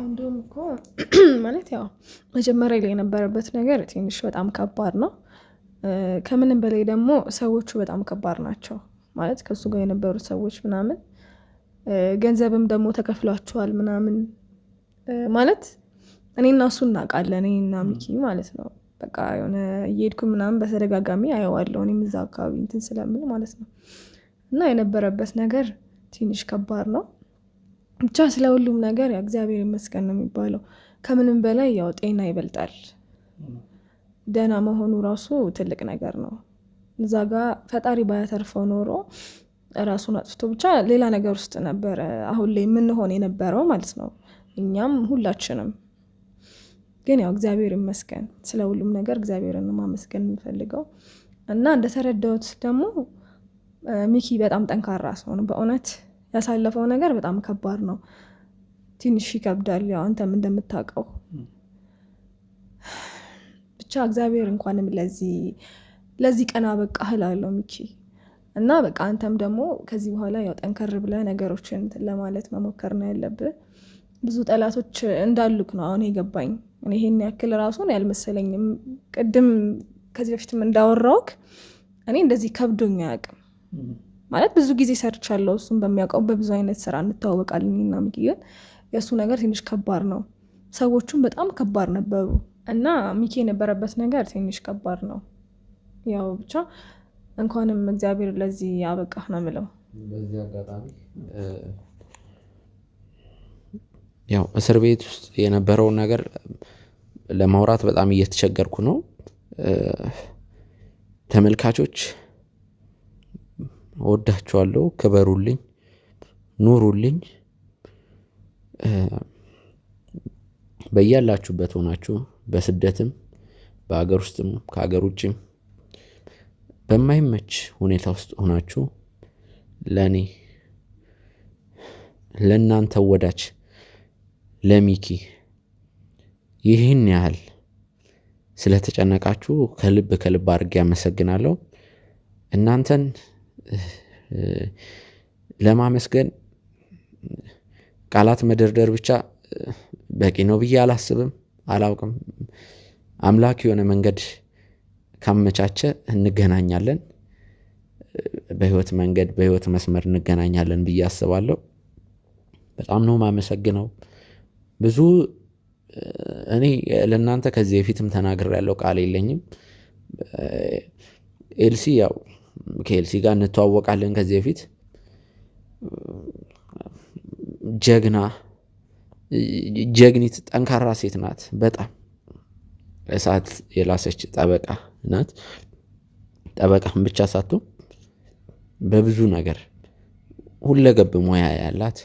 እንዲሁም እኮ ማለት ያው መጀመሪያ ላይ የነበረበት ነገር ትንሽ በጣም ከባድ ነው። ከምንም በላይ ደግሞ ሰዎቹ በጣም ከባድ ናቸው። ማለት ከሱ ጋር የነበሩት ሰዎች ምናምን ገንዘብም ደግሞ ተከፍሏቸዋል ምናምን ማለት እኔና እሱ እናውቃለን፣ እኔና ሚኪ ማለት ነው። በቃ የሆነ እየሄድኩ ምናምን በተደጋጋሚ አየዋለሁ እኔም እዛ አካባቢ እንትን ስለምል ማለት ነው። እና የነበረበት ነገር ትንሽ ከባድ ነው። ብቻ ስለ ሁሉም ነገር እግዚአብሔር ይመስገን ነው የሚባለው። ከምንም በላይ ያው ጤና ይበልጣል። ደህና መሆኑ ራሱ ትልቅ ነገር ነው። እዛ ጋር ፈጣሪ ባያተርፈው ኖሮ ራሱን አጥፍቶ ብቻ ሌላ ነገር ውስጥ ነበረ አሁን ላይ የምንሆን የነበረው ማለት ነው፣ እኛም ሁላችንም። ግን ያው እግዚአብሔር ይመስገን፣ ስለ ሁሉም ነገር እግዚአብሔርን ማመስገን የምፈልገው እና እንደተረዳሁት ደግሞ ሚኪ በጣም ጠንካራ ሰው ነው። በእውነት ያሳለፈው ነገር በጣም ከባድ ነው። ትንሽ ይከብዳል፣ ያው አንተም እንደምታውቀው። ብቻ እግዚአብሔር እንኳንም ለዚህ ቀን አበቃህ እላለሁ ሚኪ። እና በቃ አንተም ደግሞ ከዚህ በኋላ ያው ጠንከር ብለህ ነገሮችን ለማለት መሞከር ነው ያለብህ። ብዙ ጠላቶች እንዳሉክ ነው አሁን የገባኝ። እኔ ይሄን ያክል ራሱን ያልመሰለኝም። ቅድም ከዚህ በፊትም እንዳወራውክ እኔ እንደዚህ ከብዶኝ አያውቅም። ማለት ብዙ ጊዜ ሰርቻለሁ፣ እሱም በሚያውቀው በብዙ አይነት ስራ እንተዋወቃለን እና ሚኪ። ግን የእሱ ነገር ትንሽ ከባድ ነው። ሰዎቹም በጣም ከባድ ነበሩ እና ሚኪ የነበረበት ነገር ትንሽ ከባድ ነው። ያው ብቻ እንኳንም እግዚአብሔር ለዚህ ያበቃህ ነው የምለው። በዚህ አጋጣሚ ያው እስር ቤት ውስጥ የነበረውን ነገር ለማውራት በጣም እየተቸገርኩ ነው። ተመልካቾች ወዳችኋለሁ፣ ክበሩልኝ፣ ኑሩልኝ። በያላችሁበት ሆናችሁ በስደትም በአገር ውስጥም ከአገር ውጭም በማይመች ሁኔታ ውስጥ ሆናችሁ ለኔ ለእናንተ ወዳጅ ለሚኪ ይህን ያህል ስለተጨነቃችሁ ከልብ አድርጌ አመሰግናለሁ። እናንተን ለማመስገን ቃላት መደርደር ብቻ በቂ ነው ብዬ አላውቅም። አምላክ የሆነ መንገድ ካመቻቸ እንገናኛለን፣ በህይወት መንገድ በህይወት መስመር እንገናኛለን ብዬ አስባለሁ። በጣም ነው ማመሰግነው። ብዙ እኔ ለእናንተ ከዚህ በፊትም ተናግሬያለሁ፣ ቃል የለኝም። ኤልሲ ያው ከኤልሲ ጋር እንተዋወቃለን ከዚህ በፊት። ጀግኒት ጠንካራ ሴት ናት። በጣም እሳት የላሰች ጠበቃ ናት። ጠበቃም ብቻ ሳትሆን በብዙ ነገር ሁለገብ ሙያ ያላት፣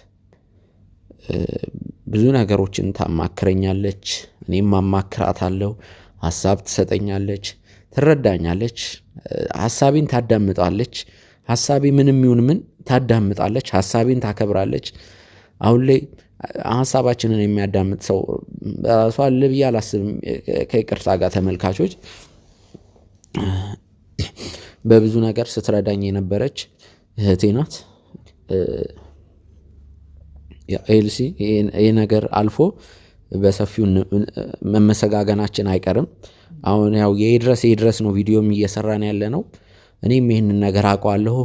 ብዙ ነገሮችን ታማክረኛለች፣ እኔም ማማክራታለሁ። ሀሳብ ትሰጠኛለች፣ ትረዳኛለች፣ ሀሳቤን ታዳምጣለች። ሀሳቤ ምንም ይሁን ምን ታዳምጣለች፣ ሀሳቤን ታከብራለች። አሁን ላይ ሀሳባችንን የሚያዳምጥ ሰው በራሷ አለ ብዬ አላስብም። ከይቅርታ ጋር ተመልካቾች፣ በብዙ ነገር ስትረዳኝ የነበረች እህቴ ናት። ኤልሲ ይህ ነገር አልፎ በሰፊው መመሰጋገናችን አይቀርም። አሁን ያው የድረስ ነው ቪዲዮም እየሰራን ያለ ነው። እኔም ይህንን ነገር አውቀዋለሁ።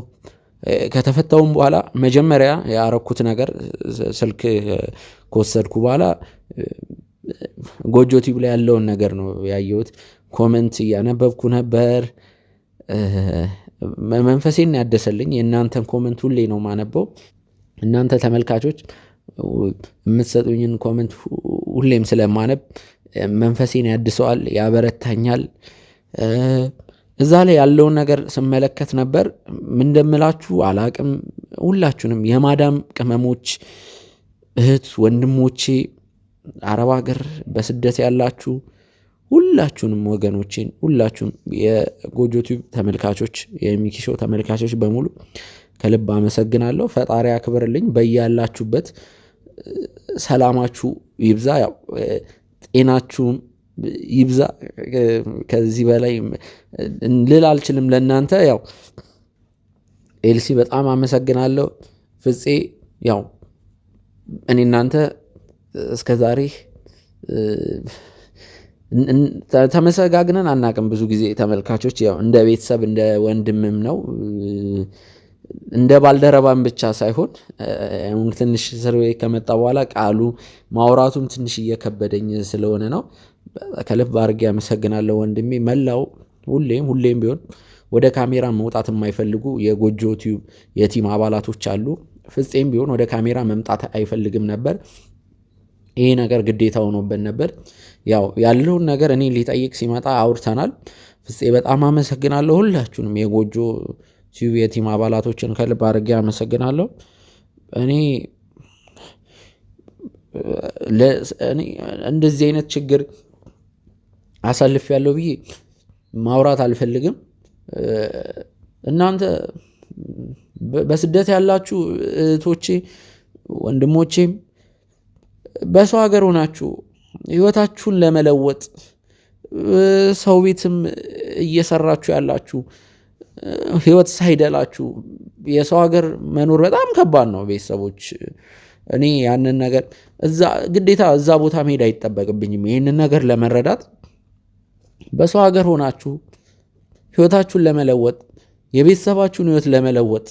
ከተፈታውም በኋላ መጀመሪያ ያረኩት ነገር ስልክ ከወሰድኩ በኋላ ጎጆ ቲቪ ላይ ያለውን ነገር ነው ያየሁት። ኮመንት እያነበብኩ ነበር። መንፈሴን ያደሰልኝ የእናንተን ኮመንት ሁሌ ነው ማነበው። እናንተ ተመልካቾች የምትሰጡኝን ኮመንት ሁሌም ስለማነብ መንፈሴን ያድሰዋል፣ ያበረታኛል። እዛ ላይ ያለውን ነገር ስመለከት ነበር። ምን እንደምላችሁ አላቅም። ሁላችሁንም የማዳም ቅመሞች እህት ወንድሞቼ፣ አረብ ሀገር በስደት ያላችሁ ሁላችሁንም ወገኖቼን ሁላችሁም የጎጆ ቲዩብ ተመልካቾች የሚኪ ሾው ተመልካቾች በሙሉ ከልብ አመሰግናለሁ። ፈጣሪ ያክብርልኝ። በያላችሁበት ሰላማችሁ ይብዛ፣ ያው ጤናችሁም ይብዛ። ከዚህ በላይ ልል አልችልም ለእናንተ። ያው ኤልሲ በጣም አመሰግናለሁ። ፍፄ ያው እኔ እናንተ እስከ ዛሬ ተመሰጋግነን አናቅም። ብዙ ጊዜ ተመልካቾች ያው እንደ ቤተሰብ እንደ ወንድምም ነው እንደ ባልደረባም ብቻ ሳይሆን ትንሽ እስር ቤት ከመጣ በኋላ ቃሉ ማውራቱም ትንሽ እየከበደኝ ስለሆነ ነው። ከልብ አድርጌ አመሰግናለሁ ወንድሜ። መላው ሁሌም ቢሆን ወደ ካሜራ መውጣት የማይፈልጉ የጎጆ ቲዩብ የቲም አባላቶች አሉ። ፍፄም ቢሆን ወደ ካሜራ መምጣት አይፈልግም ነበር። ይሄ ነገር ግዴታ ሆኖበት ነበር። ያው ያለውን ነገር እኔ ሊጠይቅ ሲመጣ አውርተናል። ፍፄ በጣም አመሰግናለሁ። ሁላችሁንም የጎጆ ቲዩብ የቲም አባላቶችን ከልብ አድርጌ አመሰግናለሁ። እኔ እንደዚህ አይነት ችግር አሳልፍ ያለው ብዬ ማውራት አልፈልግም። እናንተ በስደት ያላችሁ እህቶቼ ወንድሞቼም በሰው ሀገር ሆናችሁ ህይወታችሁን ለመለወጥ ሰው ቤትም እየሰራችሁ ያላችሁ ህይወት ሳይደላችሁ የሰው ሀገር መኖር በጣም ከባድ ነው ቤተሰቦች። እኔ ያንን ነገር ግዴታ እዛ ቦታ መሄድ አይጠበቅብኝም ይህንን ነገር ለመረዳት። በሰው ሀገር ሆናችሁ ህይወታችሁን ለመለወጥ የቤተሰባችሁን ህይወት ለመለወጥ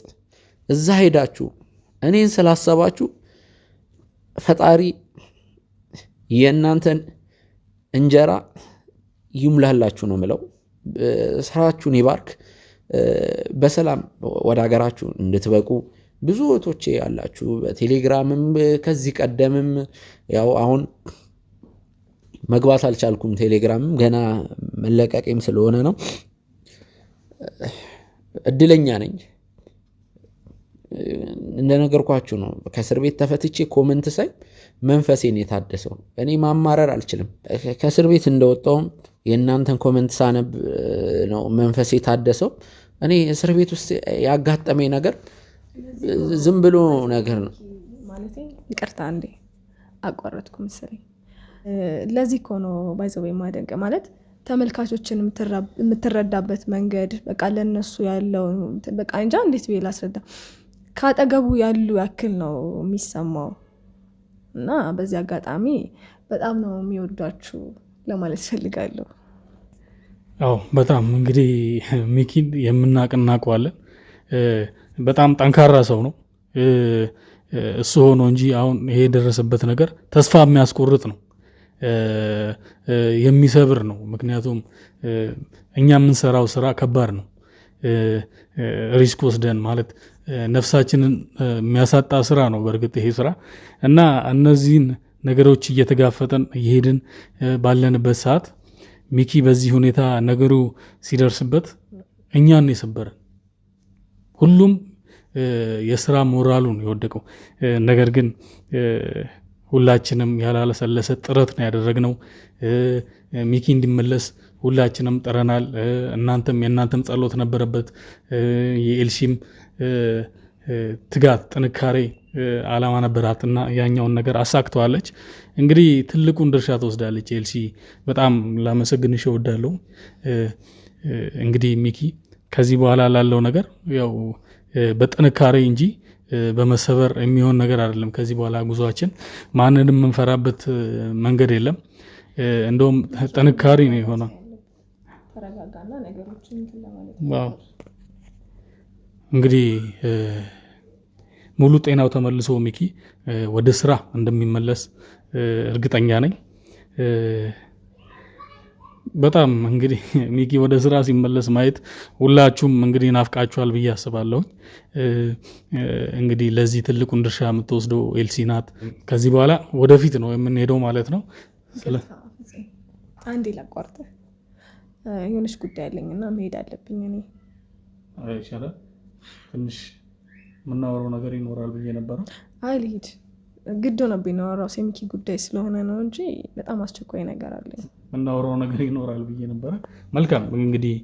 እዛ ሄዳችሁ እኔን ስላሰባችሁ ፈጣሪ የእናንተን እንጀራ ይሙላላችሁ ነው ምለው። ስራችሁን ይባርክ። በሰላም ወደ ሀገራችሁ እንድትበቁ ብዙ እህቶቼ ያላችሁ በቴሌግራምም ከዚህ ቀደምም ያው አሁን መግባት አልቻልኩም። ቴሌግራምም ገና መለቀቄም ስለሆነ ነው። እድለኛ ነኝ እንደነገርኳችሁ ነው። ከእስር ቤት ተፈትቼ ኮመንት ሳይ መንፈሴን የታደሰው እኔ ማማረር አልችልም። ከእስር ቤት እንደወጣውም የእናንተን ኮመንት ሳነብ ነው መንፈሴ የታደሰው። እኔ እስር ቤት ውስጥ ያጋጠመኝ ነገር ዝም ብሎ ነገር ነው ማለት። ይቅርታ እንዴ አቋረጥኩ መሰለኝ። ለዚህ እኮ ነው ባይዘው የማደንቅ ማለት ተመልካቾችን የምትረዳበት መንገድ በቃ ለነሱ ያለው በቃ እንጃ እንዴት ብዬ ላስረዳ። ካጠገቡ ያሉ ያክል ነው የሚሰማው። እና በዚህ አጋጣሚ በጣም ነው የሚወዷችሁ ለማለት ፈልጋለሁ። አዎ በጣም እንግዲህ ሚኪን የምናውቀዋለን። በጣም ጠንካራ ሰው ነው። እሱ ሆኖ እንጂ አሁን ይሄ የደረሰበት ነገር ተስፋ የሚያስቆርጥ ነው፣ የሚሰብር ነው። ምክንያቱም እኛ የምንሰራው ስራ ከባድ ነው። ሪስክ ወስደን ማለት ነፍሳችንን የሚያሳጣ ስራ ነው በእርግጥ ይሄ ስራ እና እነዚህን ነገሮች እየተጋፈጠን እየሄድን ባለንበት ሰዓት ሚኪ በዚህ ሁኔታ ነገሩ ሲደርስበት እኛን የሰበረን ሁሉም የስራ ሞራሉን የወደቀው ነገር ግን ሁላችንም ያላለሰለሰ ጥረት ነው ያደረግነው። ሚኪ እንዲመለስ ሁላችንም ጥረናል። የእናንተም ጸሎት ነበረበት። የኤልሲም ትጋት፣ ጥንካሬ አላማ ነበራት እና ያኛውን ነገር አሳክተዋለች። እንግዲህ ትልቁን ድርሻ ትወስዳለች ኤልሲ። በጣም ላመሰግንሽ እወዳለሁ። እንግዲህ ሚኪ ከዚህ በኋላ ላለው ነገር ያው በጥንካሬ እንጂ በመሰበር የሚሆን ነገር አይደለም። ከዚህ በኋላ ጉዟችን ማንንም የምንፈራበት መንገድ የለም። እንደውም ጥንካሬ ነው የሆነው። ተረጋጋና ነገሮችን እንግዲህ ሙሉ ጤናው ተመልሶ ሚኪ ወደ ስራ እንደሚመለስ እርግጠኛ ነኝ። በጣም እንግዲህ ሚኪ ወደ ስራ ሲመለስ ማየት ሁላችሁም እንግዲህ ናፍቃችኋል ብዬ አስባለሁ። እንግዲህ ለዚህ ትልቁን ድርሻ የምትወስደው ኤልሲ ናት። ከዚህ በኋላ ወደፊት ነው የምንሄደው ማለት ነው። አንዴ ላቋርጥ፣ የሆነች ጉዳይ አለኝና መሄድ አለብኝ። እኔ ይሻላል ትንሽ የምናወራው ነገር ይኖራል ብዬ ነበረ። አይ ልሂድ፣ ግድ ሆነብኝ ነው አወራው የሚኪ ጉዳይ ስለሆነ ነው እንጂ በጣም አስቸኳይ ነገር አለኝ። እናወራው ነገር ይኖራል ብዬ ነበረ። መልካም እንግዲህ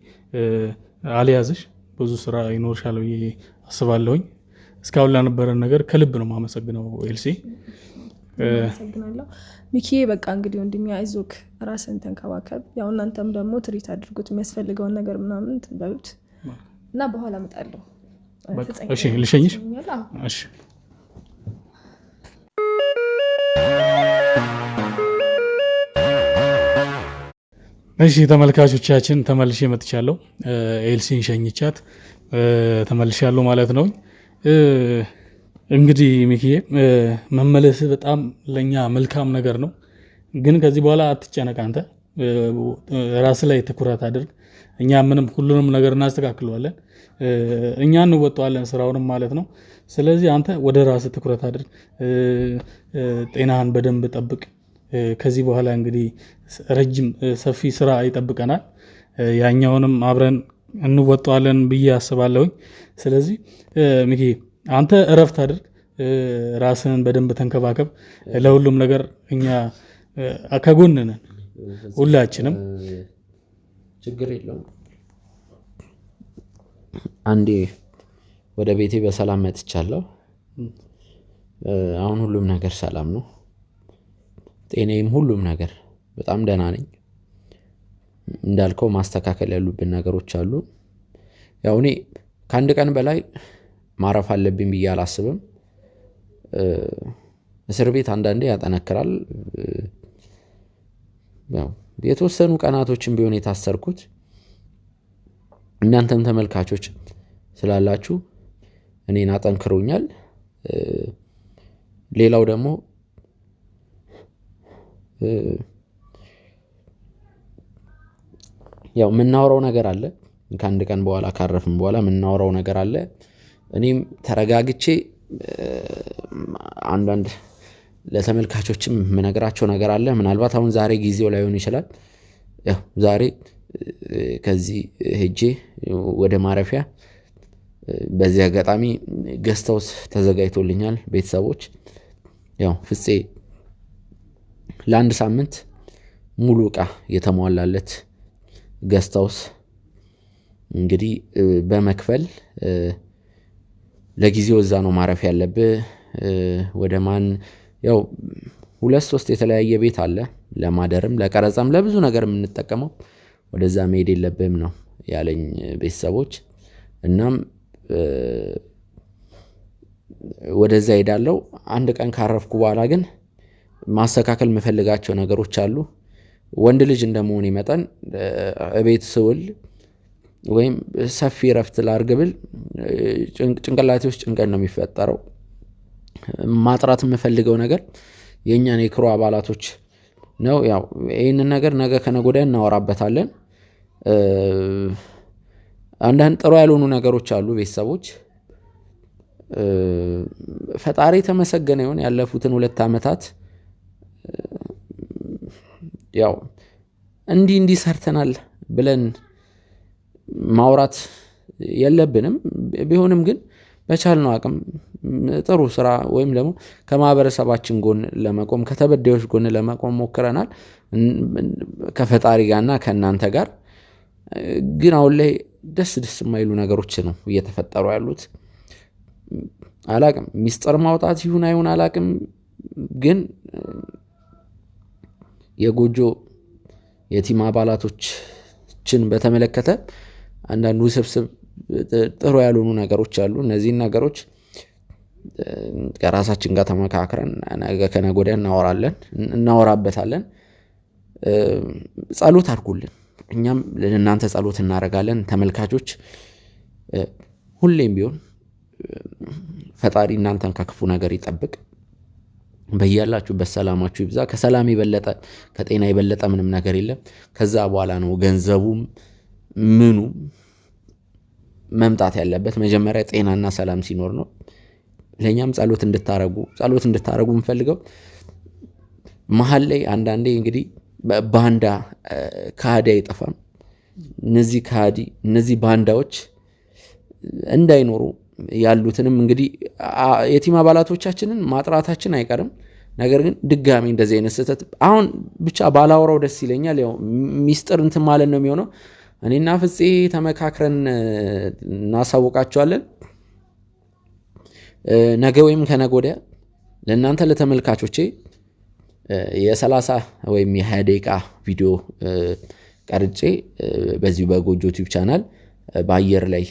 አልያዝሽ፣ ብዙ ስራ ይኖርሻል ብዬ አስባለሁኝ። እስካሁን ላነበረን ነገር ከልብ ነው የማመሰግነው ኤልሲ። አመሰግናለሁ ሚኪ። በቃ እንግዲህ ወንድሜ አይዞክ፣ ራስን ተንከባከብ። ያው እናንተም ደግሞ ትሪት አድርጉት፣ የሚያስፈልገውን ነገር ምናምን ትበሉት እና በኋላ እመጣለሁ። እሺ ልሸኝሽ። እሺ እሺ ተመልካቾቻችን ተመልሼ መጥቻለሁ። ኤልሲን ሸኝቻት ተመልሻለሁ ማለት ነው። እንግዲህ ሚኪዬ መመለስ በጣም ለኛ መልካም ነገር ነው። ግን ከዚህ በኋላ አትጨነቅ፣ አንተ ራስ ላይ ትኩረት አድርግ። እኛ ምንም ሁሉንም ነገር እናስተካክለዋለን፣ እኛ እንወጣዋለን ስራውንም ማለት ነው። ስለዚህ አንተ ወደ ራስ ትኩረት አድርግ፣ ጤናህን በደንብ ጠብቅ። ከዚህ በኋላ እንግዲህ ረጅም ሰፊ ስራ ይጠብቀናል። ያኛውንም አብረን እንወጣዋለን ብዬ አስባለሁኝ። ስለዚህ ሚኪ አንተ እረፍት አድርግ፣ ራስህን በደንብ ተንከባከብ። ለሁሉም ነገር እኛ ከጎን ነን ሁላችንም። ችግር የለውም። አንዴ ወደ ቤቴ በሰላም መጥቻለሁ። አሁን ሁሉም ነገር ሰላም ነው። ጤናዬም ሁሉም ነገር በጣም ደህና ነኝ። እንዳልከው ማስተካከል ያሉብን ነገሮች አሉ። ያው እኔ ከአንድ ቀን በላይ ማረፍ አለብኝ ብዬ አላስብም። እስር ቤት አንዳንዴ ያጠነክራል። ያው የተወሰኑ ቀናቶችን ቢሆን የታሰርኩት እናንተም ተመልካቾች ስላላችሁ እኔን አጠንክሮኛል። ሌላው ደግሞ ያው የምናወራው ነገር አለ። ከአንድ ቀን በኋላ ካረፍን በኋላ የምናወራው ነገር አለ። እኔም ተረጋግቼ አንዳንድ ለተመልካቾችም የምነግራቸው ነገር አለ። ምናልባት አሁን ዛሬ ጊዜው ላይሆን ይችላል። ያው ዛሬ ከዚህ ሄጄ ወደ ማረፊያ በዚህ አጋጣሚ ገስት ሃውስ ተዘጋጅቶልኛል። ቤተሰቦች ያው ፍፄ ለአንድ ሳምንት ሙሉ ዕቃ የተሟላለት ገስት ሃውስ እንግዲህ በመክፈል ለጊዜው እዛ ነው ማረፍ ያለብህ። ወደ ማን ያው 2-3 የተለያየ ቤት አለ፣ ለማደርም ለቀረጻም ለብዙ ነገር የምንጠቀመው። ወደዛ መሄድ የለብህም ነው ያለኝ ቤተሰቦች። እናም ወደዛ ሄዳለሁ። አንድ ቀን ካረፍኩ በኋላ ግን ማስተካከል የምፈልጋቸው ነገሮች አሉ። ወንድ ልጅ እንደመሆኔ መጠን እቤት ስውል ወይም ሰፊ ረፍት ላርግ ብል ጭንቅላቴ ውስጥ ጭንቀት ነው የሚፈጠረው። ማጥራት የምፈልገው ነገር የእኛን የክሩ አባላቶች ነው። ያው ይህንን ነገር ነገ ከነገ ወዲያ እናወራበታለን። አንዳንድ ጥሩ ያልሆኑ ነገሮች አሉ ቤተሰቦች። ፈጣሪ የተመሰገነ ይሁን ያለፉትን 2 ዓመታት ያው እንዲህ ሰርተናል ብለን ማውራት የለብንም። ቢሆንም ግን በቻልነው አቅም ጥሩ ስራ ወይም ደግሞ ከማህበረሰባችን ጎን ለመቆም ከተበዳዮች ጎን ለመቆም ሞክረናል ከፈጣሪ ጋርና ከእናንተ ጋር። ግን አሁን ላይ ደስ የማይሉ ነገሮች ነው እየተፈጠሩ ያሉት። አላቅም ሚስጥር ማውጣት ይሁን አይሁን አላቅም። ግን የጎጆ የቲም አባላቶችን በተመለከተ አንዳንድ ውስብስብ ጥሩ ያልሆኑ ነገሮች አሉ። እነዚህን ነገሮች ከራሳችን ጋር ተመካክረን ነገ ከነገ ወዲያ እናወራበታለን። ጸሎት አድርጉልን፣ እኛም ለእናንተ ጸሎት እናደርጋለን። ተመልካቾች ሁሌም ቢሆን ፈጣሪ እናንተን ከክፉ ነገር ይጠብቅ። በያላችሁበት ሰላማችሁ ይብዛ። ከሰላም የበለጠ ከጤና የበለጠ ምንም ነገር የለም። ከዛ በኋላ ነው ገንዘቡም ምኑ መምጣት ያለበት። መጀመሪያ ጤናና ሰላም ሲኖር ነው። ለኛም ጸሎት እንድታረጉ እንፈልገው። መሀል ላይ አንዳንዴ እንግዲህ ባንዳ ካዲ አይጠፋም። እነዚህ ባንዳዎች እንዳይኖሩ ያሉትንም እንግዲህ የቲም አባላቶቻችንን ማጥራታችን አይቀርም። ነገር ግን ድጋሚ እንደዚህ አይነት ስህተት አሁን ብቻ ባላወራው ደስ ይለኛል። ያው ሚስጥር እንትን ማለት ነው የሚሆነው። እኔና ፍፄ ተመካክረን እናሳውቃቸዋለን። ነገ ወይም ከነገ ወዲያ ለእናንተ ለተመልካቾቼ የ30 ወይም የ20 ደቂቃ ቪዲዮ ቀርጬ በዚሁ በጎጆ ዩቲዩብ ቻናል በአየር ላይ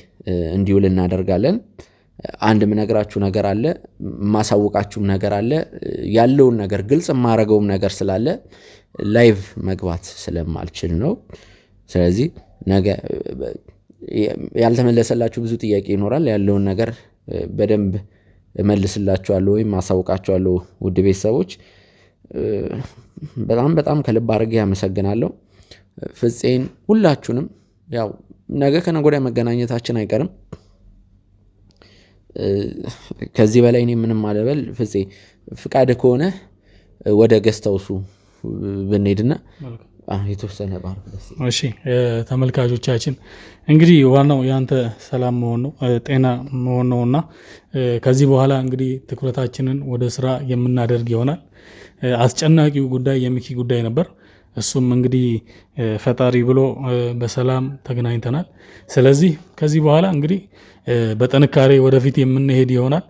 እንዲውል እናደርጋለን። አንድ ምነግራችሁ ነገር አለ፣ ማሳውቃችሁም ነገር አለ። ያለውን ነገር ግልጽ የማረገውም ነገር ስላለ ላይቭ መግባት ስለማልችል ነው። ስለዚህ ነገ ያልተመለሰላችሁ ብዙ ጥያቄ ይኖራል። ያለውን ነገር በደንብ እመልስላችኋለሁ ወይም ማሳውቃችኋለሁ። ውድ ቤተሰቦች በጣም ከልብ አድርጌ ያመሰግናለሁ። ፍፄን ሁላችሁንም ያው ነገ ከነገ ወዲያ መገናኘታችን አይቀርም። ከዚህ በላይ እኔ ምንም አለበል። ፍፄ ፍቃድ ከሆነ ወደ ገስታውሱ ብንሄድና የተወሰነ ባር። እሺ ተመልካቾቻችን እንግዲህ ዋናው ያንተ ሰላም መሆን ነው፣ ጤና መሆን ነውና ከዚህ በኋላ እንግዲህ ትኩረታችንን ወደ ስራ የምናደርግ ይሆናል። አስጨናቂው ጉዳይ የሚኪ ጉዳይ ነበር። እሱም እንግዲህ ፈጣሪ ብሎ በሰላም ተገናኝተናል። ስለዚህ ከዚህ በኋላ እንግዲህ በጥንካሬ ወደፊት የምንሄድ ይሆናል።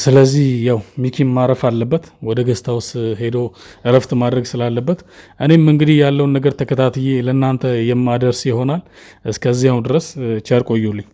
ስለዚህ ያው ሚኪም ማረፍ አለበት፣ ወደ ገስታውስ ሄዶ እረፍት ማድረግ ስላለበት እኔም እንግዲህ ያለውን ነገር ተከታትዬ ለእናንተ የማደርስ ይሆናል። እስከዚያው ድረስ ቸር ቆዩልኝ።